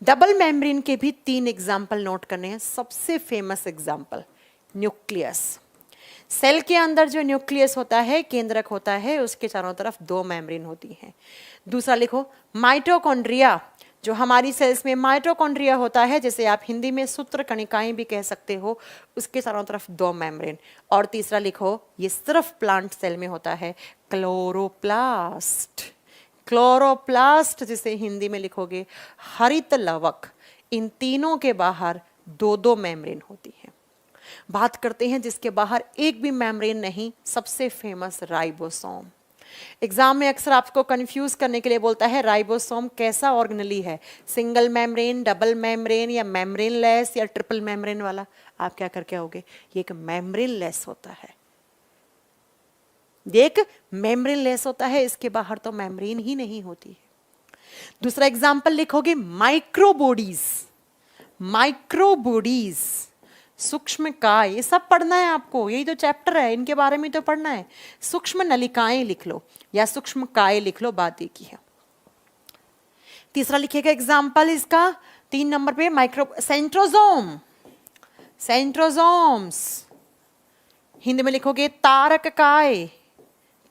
डबल मेम्ब्रेन के भी 3 एग्जाम्पल नोट करने हैं। सबसे फेमस एग्जाम्पल न्यूक्लियस। सेल के अंदर जो न्यूक्लियस होता है, केंद्रक होता है, उसके चारों तरफ 2 मेम्ब्रेन होती हैं। दूसरा लिखो माइटोकॉन्ड्रिया। जो हमारी सेल्स में माइटोकॉन्ड्रिया होता है, जैसे आप हिंदी में सूत्र कणिकाएं भी कह सकते हो, उसके चारों तरफ 2 मेम्ब्रेन। और तीसरा लिखो, ये सिर्फ प्लांट सेल में होता है, क्लोरोप्लास्ट। क्लोरोप्लास्ट जिसे हिंदी में लिखोगे हरित लवक। इन तीनों के बाहर 2-2 मेम्ब्रेन होती है। बात करते हैं जिसके बाहर एक भी मेम्ब्रेन नहीं, सबसे फेमस राइबोसोम। एग्जाम में अक्सर आपको कंफ्यूज करने के लिए बोलता है राइबोसोम कैसा ऑर्गेनेली है, सिंगल मेम्ब्रेन, डबल मेम्ब्रेन या मेम्ब्रेन लेस या ट्रिपल मेम्ब्रेन वाला। आप क्या करके आओगे, ये एक मेम्ब्रेन लेस होता है, ये एक मेम्ब्रेन लेस होता है, इसके बाहर तो मेम्ब्रेन ही नहीं होती है। दूसरा एग्जाम्पल लिखोगे माइक्रोबॉडीज, माइक्रोबॉडीज, सूक्ष्म काय, ये सब पढ़ना है आपको, यही तो चैप्टर है, इनके बारे में तो पढ़ना है। सूक्ष्म नलिकाएं लिख लो या सूक्ष्म काय लिख लो, बात एक ही है। तीसरा लिखिएगा एग्जाम्पल इसका 3 नंबर पे, माइक्रो सेंट्रोजोम, सेंट्रोजोम्स, हिंदी में लिखोगे तारक काय,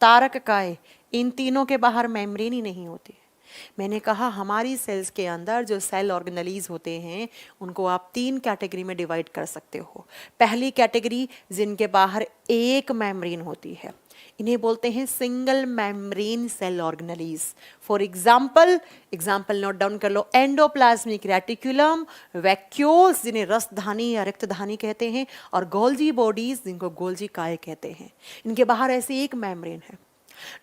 तारक काय। इन तीनों के बाहर मेम्ब्रेन ही नहीं होती है। मैंने कहा हमारी सेल्स के अंदर जो सेल ऑर्गेनेलीज होते हैं उनको आप 3 कैटेगरी में डिवाइड कर सकते हो। पहली कैटेगरी जिनके बाहर एक मेम्ब्रेन होती है, इन्हें बोलते हैं single membrane cell organelles. For example, example note down कर लो, एंडोप्लाज्मिक रेटिकुलम, वैक्यूल्स जिन्हें रसधानी या रिक्तधानी कहते हैं, और गोल्जी बॉडीज जिनको गोल्जी काय कहते हैं। इनके बाहर ऐसे एक मेम्ब्रेन है।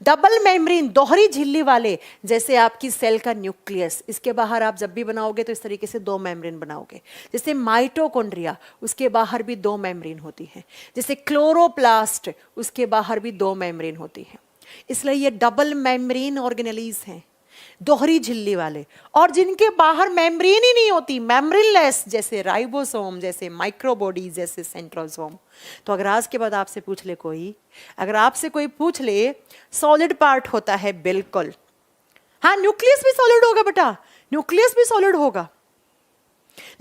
डबल मेम्ब्रेन, दोहरी झिल्ली वाले, जैसे आपकी सेल का न्यूक्लियस, इसके बाहर आप जब भी बनाओगे तो इस तरीके से 2 मेम्ब्रेन बनाओगे। जैसे माइटोकॉन्ड्रिया, उसके बाहर भी 2 मेम्ब्रेन होती हैं। जैसे क्लोरोप्लास्ट, उसके बाहर भी 2 मेम्ब्रेन होती हैं। इसलिए ये डबल मेम्ब्रेन ऑर्गेनेलीज हैं, दोहरी झिल्ली वाले, और जिनके बाहर मेम्ब्रेन ही नहीं होती, मेम्ब्रेनलेस, जैसे राइबोसोम, जैसे माइक्रोबॉडीज, जैसे सेंट्रोसोम। तो अगर आज के बाद आपसे पूछ ले कोई, अगर आपसे कोई पूछ ले सॉलिड पार्ट होता है, बिल्कुल हाँ, न्यूक्लियस भी सॉलिड होगा बेटा, न्यूक्लियस भी सॉलिड होगा,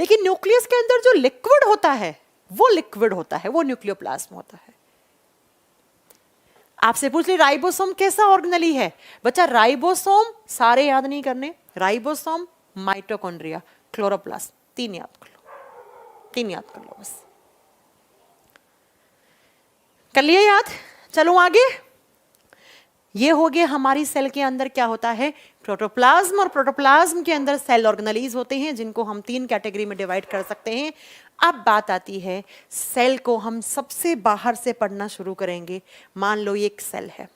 लेकिन न्यूक्लियस के अंदर जो लिक्विड होता है वो लिक्विड होता है, वो न्यूक्लियोप्लाज्म होता है। आपसे पूछ ली राइबोसोम कैसा ऑर्गेनेली है, बच्चा राइबोसोम सारे याद नहीं करने, राइबोसोम, माइटोकॉन्ड्रिया, क्लोरोप्लास्ट, 3 याद कर लो, 3 याद कर लो बस। कर लिए याद? चलो आगे। ये हो गया हमारी सेल के अंदर क्या होता है, प्रोटोप्लाज्म, और प्रोटोप्लाज्म के अंदर सेल ऑर्गेनेलीज होते हैं जिनको हम 3 कैटेगरी में डिवाइड कर सकते हैं। अब बात आती है, सेल को हम सबसे बाहर से पढ़ना शुरू करेंगे। मान लो ये एक सेल है,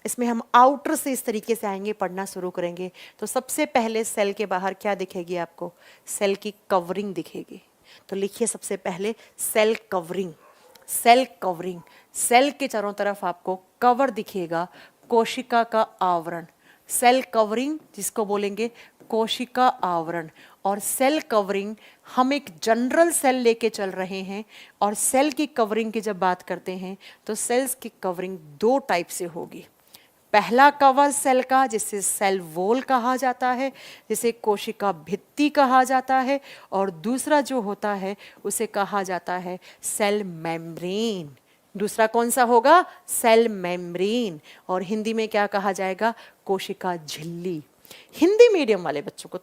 इसमें हम आउटर से इस तरीके से आएंगे, पढ़ना शुरू करेंगे। तो सबसे पहले सेल के बाहर क्या दिखेगी आपको, सेल की कवरिंग दिखेगी। तो लिखिए सबसे पहले cell covering, cell covering, cell के चारों तरफ आपको कवर दिखेगा, कोशिका का आवरण, सेल कवरिंग जिसको बोलेंगे कोशिका आवरण। और सेल कवरिंग हम एक जनरल सेल लेके चल रहे हैं, और सेल की कवरिंग की जब बात करते हैं तो सेल्स की कवरिंग 2 टाइप से होगी। पहला कवर सेल का जिसे सेल वॉल कहा जाता है, जिसे कोशिका भित्ति कहा जाता है, और दूसरा जो होता है उसे कहा जाता है सेल मेम्ब्रेन। दूसरा कौन सा होगा, सेल मेम्ब्रेन, और हिंदी में क्या कहा जाएगा, कोशिका झिल्ली। हिंदी मीडियम वाले बच्चों को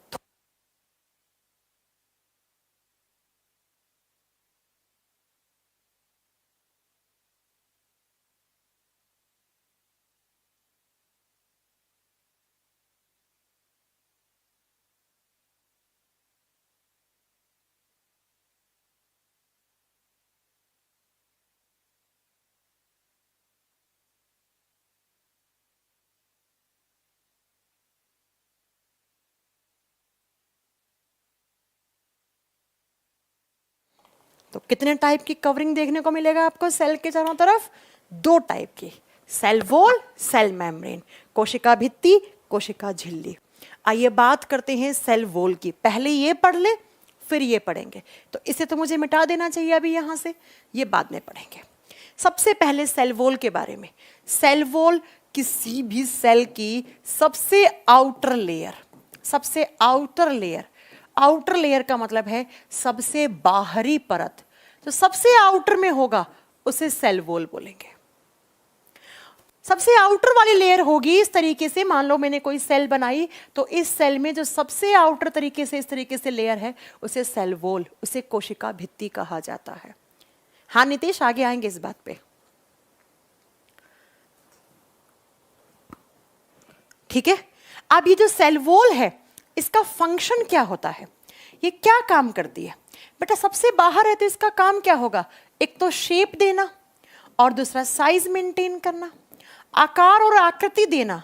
तो कितने टाइप की कवरिंग देखने को मिलेगा आपको सेल के चारों तरफ, 2 टाइप की, सेल वॉल, सेल मेम्ब्रेन, कोशिका भित्ति, कोशिका झिल्ली। आइए बात करते हैं सेल वॉल की। पहले ये पढ़ ले फिर ये पढ़ेंगे, तो इसे तो मुझे मिटा देना चाहिए अभी यहाँ से, ये बाद में पढ़ेंगे। सबसे पहले सेल वॉल के बारे में। सेल वॉल किसी भी सेल की सबसे आउटर लेयर, सबसे आउटर लेयर, आउटर लेयर का मतलब है सबसे बाहरी परत, तो सबसे आउटर में होगा उसे सेल वॉल बोलेंगे। सबसे आउटर वाली लेयर होगी इस तरीके से, मान लो मैंने कोई सेल बनाई, तो इस सेल में जो सबसे आउटर तरीके से इस तरीके से लेयर है उसे सेल वॉल, उसे कोशिका भित्ति कहा जाता है। हाँ नितेश, आगे आएंगे इस बात पे, ठीक है। अब ये जो सेल वॉल है इसका फंक्शन क्या होता है, ये क्या काम करती है बेटा, सबसे बाहर है तो इसका काम क्या होगा, एक तो शेप देना और दूसरा साइज मेंटेन करना। आकार और आकृति देना,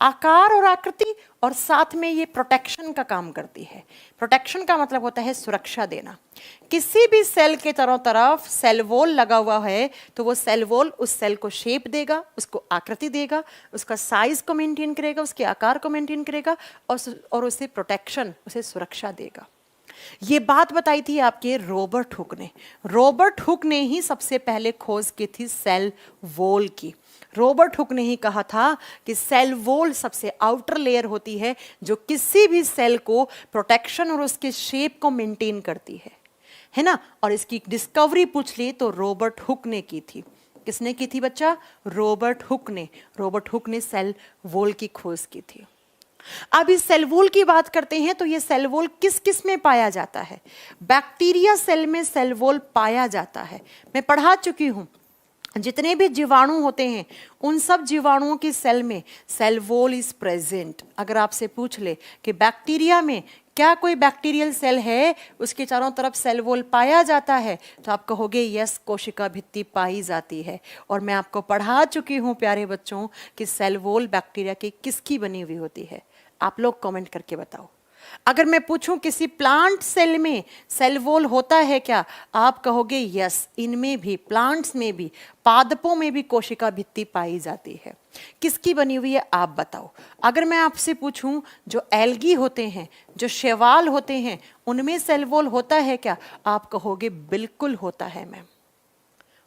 आकार और आकृति, और साथ में ये प्रोटेक्शन का काम करती है। प्रोटेक्शन का मतलब होता है सुरक्षा देना। किसी भी सेल के चारों तरफ सेल वॉल लगा हुआ है तो वो सेल वॉल उस सेल को शेप देगा, उसको आकृति देगा, उसका साइज को मेंटेन करेगा, उसके आकार को मेंटेन करेगा और उसे प्रोटेक्शन, उसे सुरक्षा देगा। ये बात बताई थी आपके रॉबर्ट हुक ने। रॉबर्ट हुक ने ही सबसे पहले खोज की थी सेल वॉल की। रॉबर्ट हुक ने ही कहा था कि सेल वॉल सबसे आउटर लेयर होती है जो किसी भी सेल को प्रोटेक्शन और उसके शेप को मेंटेन करती है ना। और इसकी डिस्कवरी पूछ ली तो रॉबर्ट हुक ने की थी। किसने की थी बच्चा? रॉबर्ट हुक ने। रॉबर्ट हुक ने सेल वॉल की खोज की थी। अब इस सेल वॉल की बात करते हैं तो ये सेल वॉल किस किस में पाया जाता है? बैक्टीरिया सेल में सेल वॉल पाया जाता है। मैं पढ़ा चुकी हूं, जितने भी जीवाणु होते हैं उन सब जीवाणुओं की सेल में सेल वॉल इज प्रेजेंट। अगर आपसे पूछ ले कि बैक्टीरिया में क्या कोई बैक्टीरियल सेल है, उसके चारों तरफ सेल वॉल पाया जाता है, तो आप कहोगे यस, कोशिका भित्ति पाई जाती है। और मैं आपको पढ़ा चुकी हूं प्यारे बच्चों कि सेल वॉल बैक्टीरिया की किसकी बनी हुई होती है। आप लोग कमेंट करके बताओ। अगर मैं पूछूं किसी प्लांट सेल में सेल वॉल होता है क्या, आप कहोगे यस, इनमें भी, प्लांट्स में भी, पादपों में भी कोशिका भित्ति पाई जाती है। किसकी बनी हुई है आप बताओ। अगर मैं आपसे पूछूं जो एल्गी होते हैं, जो शैवाल होते हैं, उनमें सेल वॉल होता है क्या, आप कहोगे बिल्कुल होता है मैम।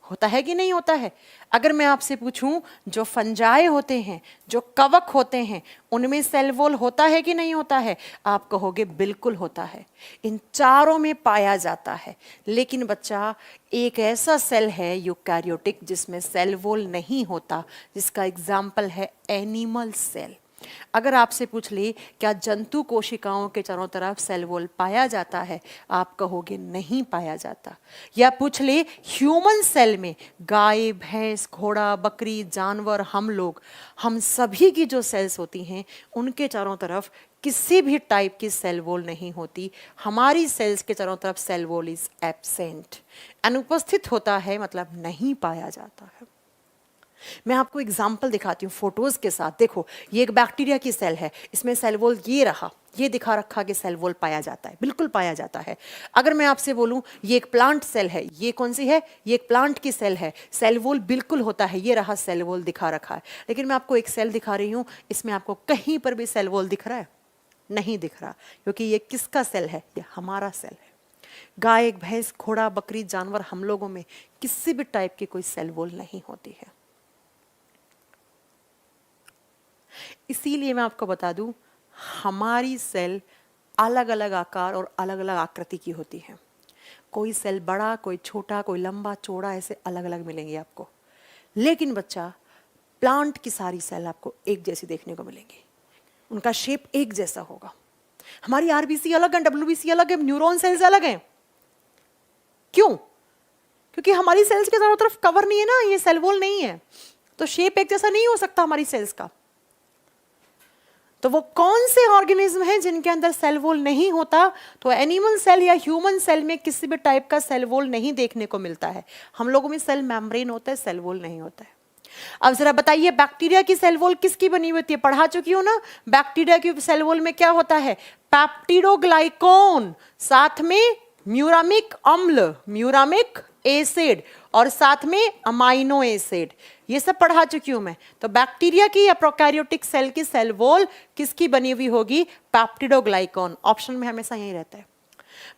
होता है कि नहीं होता है? अगर मैं आपसे पूछूं जो फंजाई होते हैं, जो कवक होते हैं, उनमें सेल वॉल होता है कि नहीं होता है, आप कहोगे बिल्कुल होता है। इन चारों में पाया जाता है। लेकिन बच्चा एक ऐसा सेल है यूकैरियोटिक जिसमें सेल वॉल नहीं होता, जिसका एग्जाम्पल है एनिमल सेल। अगर आपसे पूछ ले क्या जंतु कोशिकाओं के चारों तरफ सेल वॉल पाया जाता है, आप कहोगे नहीं पाया जाता। या पूछ ले ह्यूमन सेल में, गाय, भैंस, घोड़ा, बकरी, जानवर, हम लोग, हम सभी की जो सेल्स होती हैं उनके चारों तरफ किसी भी टाइप की सेल वॉल नहीं होती। हमारी सेल्स के चारों तरफ सेल वॉल इज एब्सेंट, अनुपस्थित होता है, मतलब नहीं पाया जाता है। मैं आपको एग्जाम्पल दिखाती हूँ फोटोज के साथ। देखो, ये एक बैक्टीरिया की सेल है, इसमें सेल वॉल ये रहा, ये दिखा रखा कि सेल वॉल पाया जाता है, बिल्कुल पाया जाता है। अगर मैं आपसे बोलूं ये एक प्लांट सेल है, ये कौन सी है? ये एक प्लांट की सेल है, सेल वॉल बिल्कुल होता है, ये रहा सेल वॉल दिखा रखा है। लेकिन मैं आपको एक सेल दिखा रही हूँ, इसमें आपको कहीं पर भी सेल वॉल दिख रहा है? नहीं दिख रहा, क्योंकि ये किसका सेल है? ये हमारा सेल है। गाय, भैंस, घोड़ा, बकरी, जानवर, हम लोगों में किसी भी टाइप की कोई सेल वॉल नहीं होती है। इसीलिए मैं आपको बता दूं, हमारी सेल अलग अलग आकार और अलग अलग आकृति की होती है। कोई सेल बड़ा, कोई छोटा, कोई लंबा चौड़ा, ऐसे अलग अलग मिलेंगे आपको। लेकिन बच्चा प्लांट की सारी सेल आपको एक जैसी देखने को मिलेंगी, उनका शेप एक जैसा होगा। हमारी आरबीसी अलग है, डब्ल्यूबीसी अलग है, न्यूरॉन सेल्स अलग हैं। क्यों? क्योंकि हमारी सेल्स के चारों तरफ कवर नहीं है ना, ये सेल वॉल नहीं है, तो शेप एक जैसा नहीं हो सकता हमारी सेल्स का। तो वो कौन से ऑर्गेनिज्म हैं जिनके अंदर सेल वॉल नहीं होता? तो एनिमल सेल या ह्यूमन सेल में किसी भी टाइप का सेल वॉल नहीं देखने को मिलता है। हम लोगों में सेल मेम्ब्रेन होता है, सेल वॉल नहीं होता है। अब जरा बताइए, बैक्टीरिया की सेल वॉल किसकी बनी हुई होती है? पढ़ा चुकी हो ना, बैक्टीरिया की सेल वॉल में क्या होता है? पेप्टिडोग्लाइकॉन, साथ में म्यूरामिक अम्ल, म्यूरामिक एसिड, और साथ में अमाइनो एसिड, ये सब पढ़ा चुकी हूं मैं। तो बैक्टीरिया की या प्रोकैरियोटिक सेल की सेल वॉल किसकी बनी हुई होगी? पेप्टिडोग्लाइकॉन। ऑप्शन में हमेशा यही रहता है।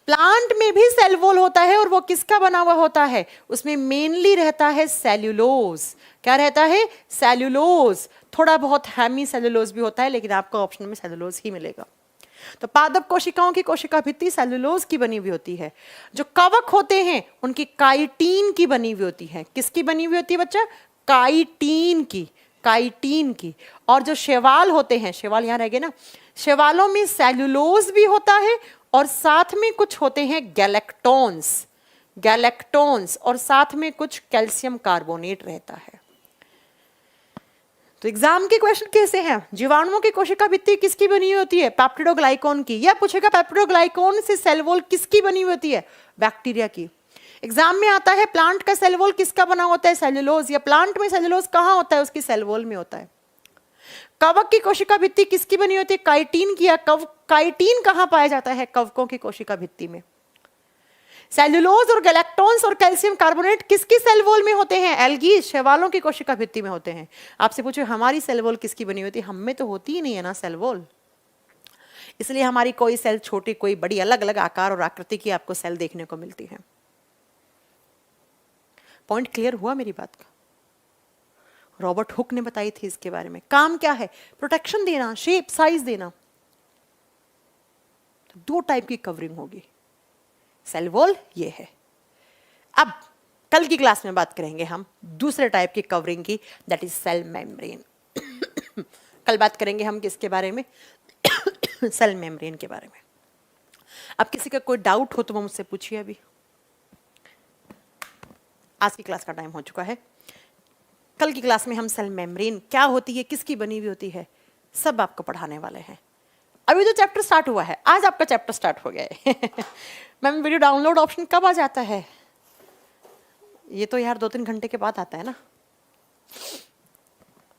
प्लांट में भी सेल वॉल होता है, और वो किसका बना हुआ होता है? उसमें मेनली रहता है सेल्यूलोज। क्या रहता है? सेल्यूलोज। थोड़ा बहुत हेमी सेल्यूलोज भी होता है, लेकिन आपको ऑप्शन में सेल्यूलोज ही मिलेगा। तो पादप कोशिकाओं की कोशिका भित्ति सेल्यूलोज की बनी हुई होती है। जो कवक होते हैं उनकी काइटिन की बनी हुई होती है। किसकी बनी हुई होती है बच्चा? काइटिन की, काइटिन की। और जो शैवाल होते हैं, शैवाल यहां रह गए ना, शैवालों में सेल्यूलोज भी होता है, और साथ में कुछ होते हैं गैलेक्टोन्स, गैलेक्टोन्स, और साथ में कुछ कैल्शियम कार्बोनेट रहता है। तो एग्जाम के क्वेश्चन कैसे हैं? जीवाणुओं की कोशिका भित्ति किसकी बनी हुई होती है? पेप्टिडोग्लाइकॉन की। या पूछेगा पेप्टिडोग्लाइकॉन से सेल वॉल किसकी बनी हुई होती है? बैक्टीरिया की। एग्जाम में आता है प्लांट का सेल वॉल किसका बना होता है, सेल्यूलोज, या प्लांट में सेल्यूलोज कहाँ होता है, उसकी सेल वॉल में होता है। कवक की कोशिका भित्ति किसकी बनी होती है, काइटिन की, या काइटिन कहाँ पाया जाता है, कवकों की कोशिका भित्ति में। सेल्यूलोज और गैलेक्टोन्स और कैल्शियम कार्बोनेट किसकी सेल वॉल में होते हैं, एल्गी, शैवालों की कोशिका भित्ति में होते हैं। आपसे पूछो हमारी सेल वॉल किसकी बनी होती है, हम में तो होती ही नहीं है ना सेल वॉल, इसलिए हमारी कोई सेल छोटी कोई बड़ी, अलग अलग आकार और आकृति की आपको सेल देखने को मिलती है। पॉइंट क्लियर हुआ मेरी बात का? रॉबर्ट हुक ने बताई थी इसके बारे में। काम क्या है, प्रोटेक्शन देना, शेप साइज देना। तो दो टाइप की कवरिंग होगी, सेल वॉल ये है। अब कल की क्लास में बात करेंगे हम दूसरे टाइप की कवरिंग की, दैट इज सेल मेम्ब्रेन। कल बात करेंगे हम किसके बारे में, सेल मेम्ब्रेन के बारे में। अब किसी का कोई डाउट हो तो वो मुझसे पूछिए। अभी आज की क्लास का टाइम हो चुका है। कल की क्लास में हम सेल मेम्ब्रेन क्या होती है, किसकी बनी हुई होती है, सब आपको पढ़ाने वाले हैं। अभी तो चैप्टर स्टार्ट हुआ है, आज आपका चैप्टर स्टार्ट हो गया है। मैम वीडियो डाउनलोड ऑप्शन कब आ जाता है, ये तो यार 2-3 घंटे के बाद आता है ना।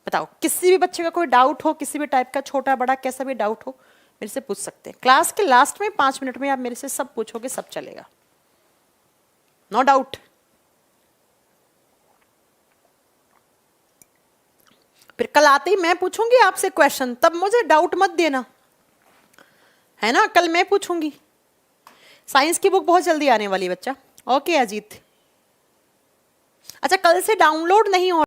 बताओ, किसी भी बच्चे का कोई डाउट हो, किसी भी टाइप का, छोटा बड़ा कैसा भी डाउट हो, मेरे से पूछ सकते हैं। क्लास के लास्ट में 5 मिनट में आप मेरे से सब पूछोगे, सब चलेगा, नो डाउट। फिर कल आते ही मैं पूछूंगी आपसे क्वेश्चन, तब मुझे डाउट मत देना, है ना। कल मैं पूछूंगी। साइंस की बुक बहुत जल्दी आने वाली है बच्चा। ओके अजीत, अच्छा कल से डाउनलोड नहीं हो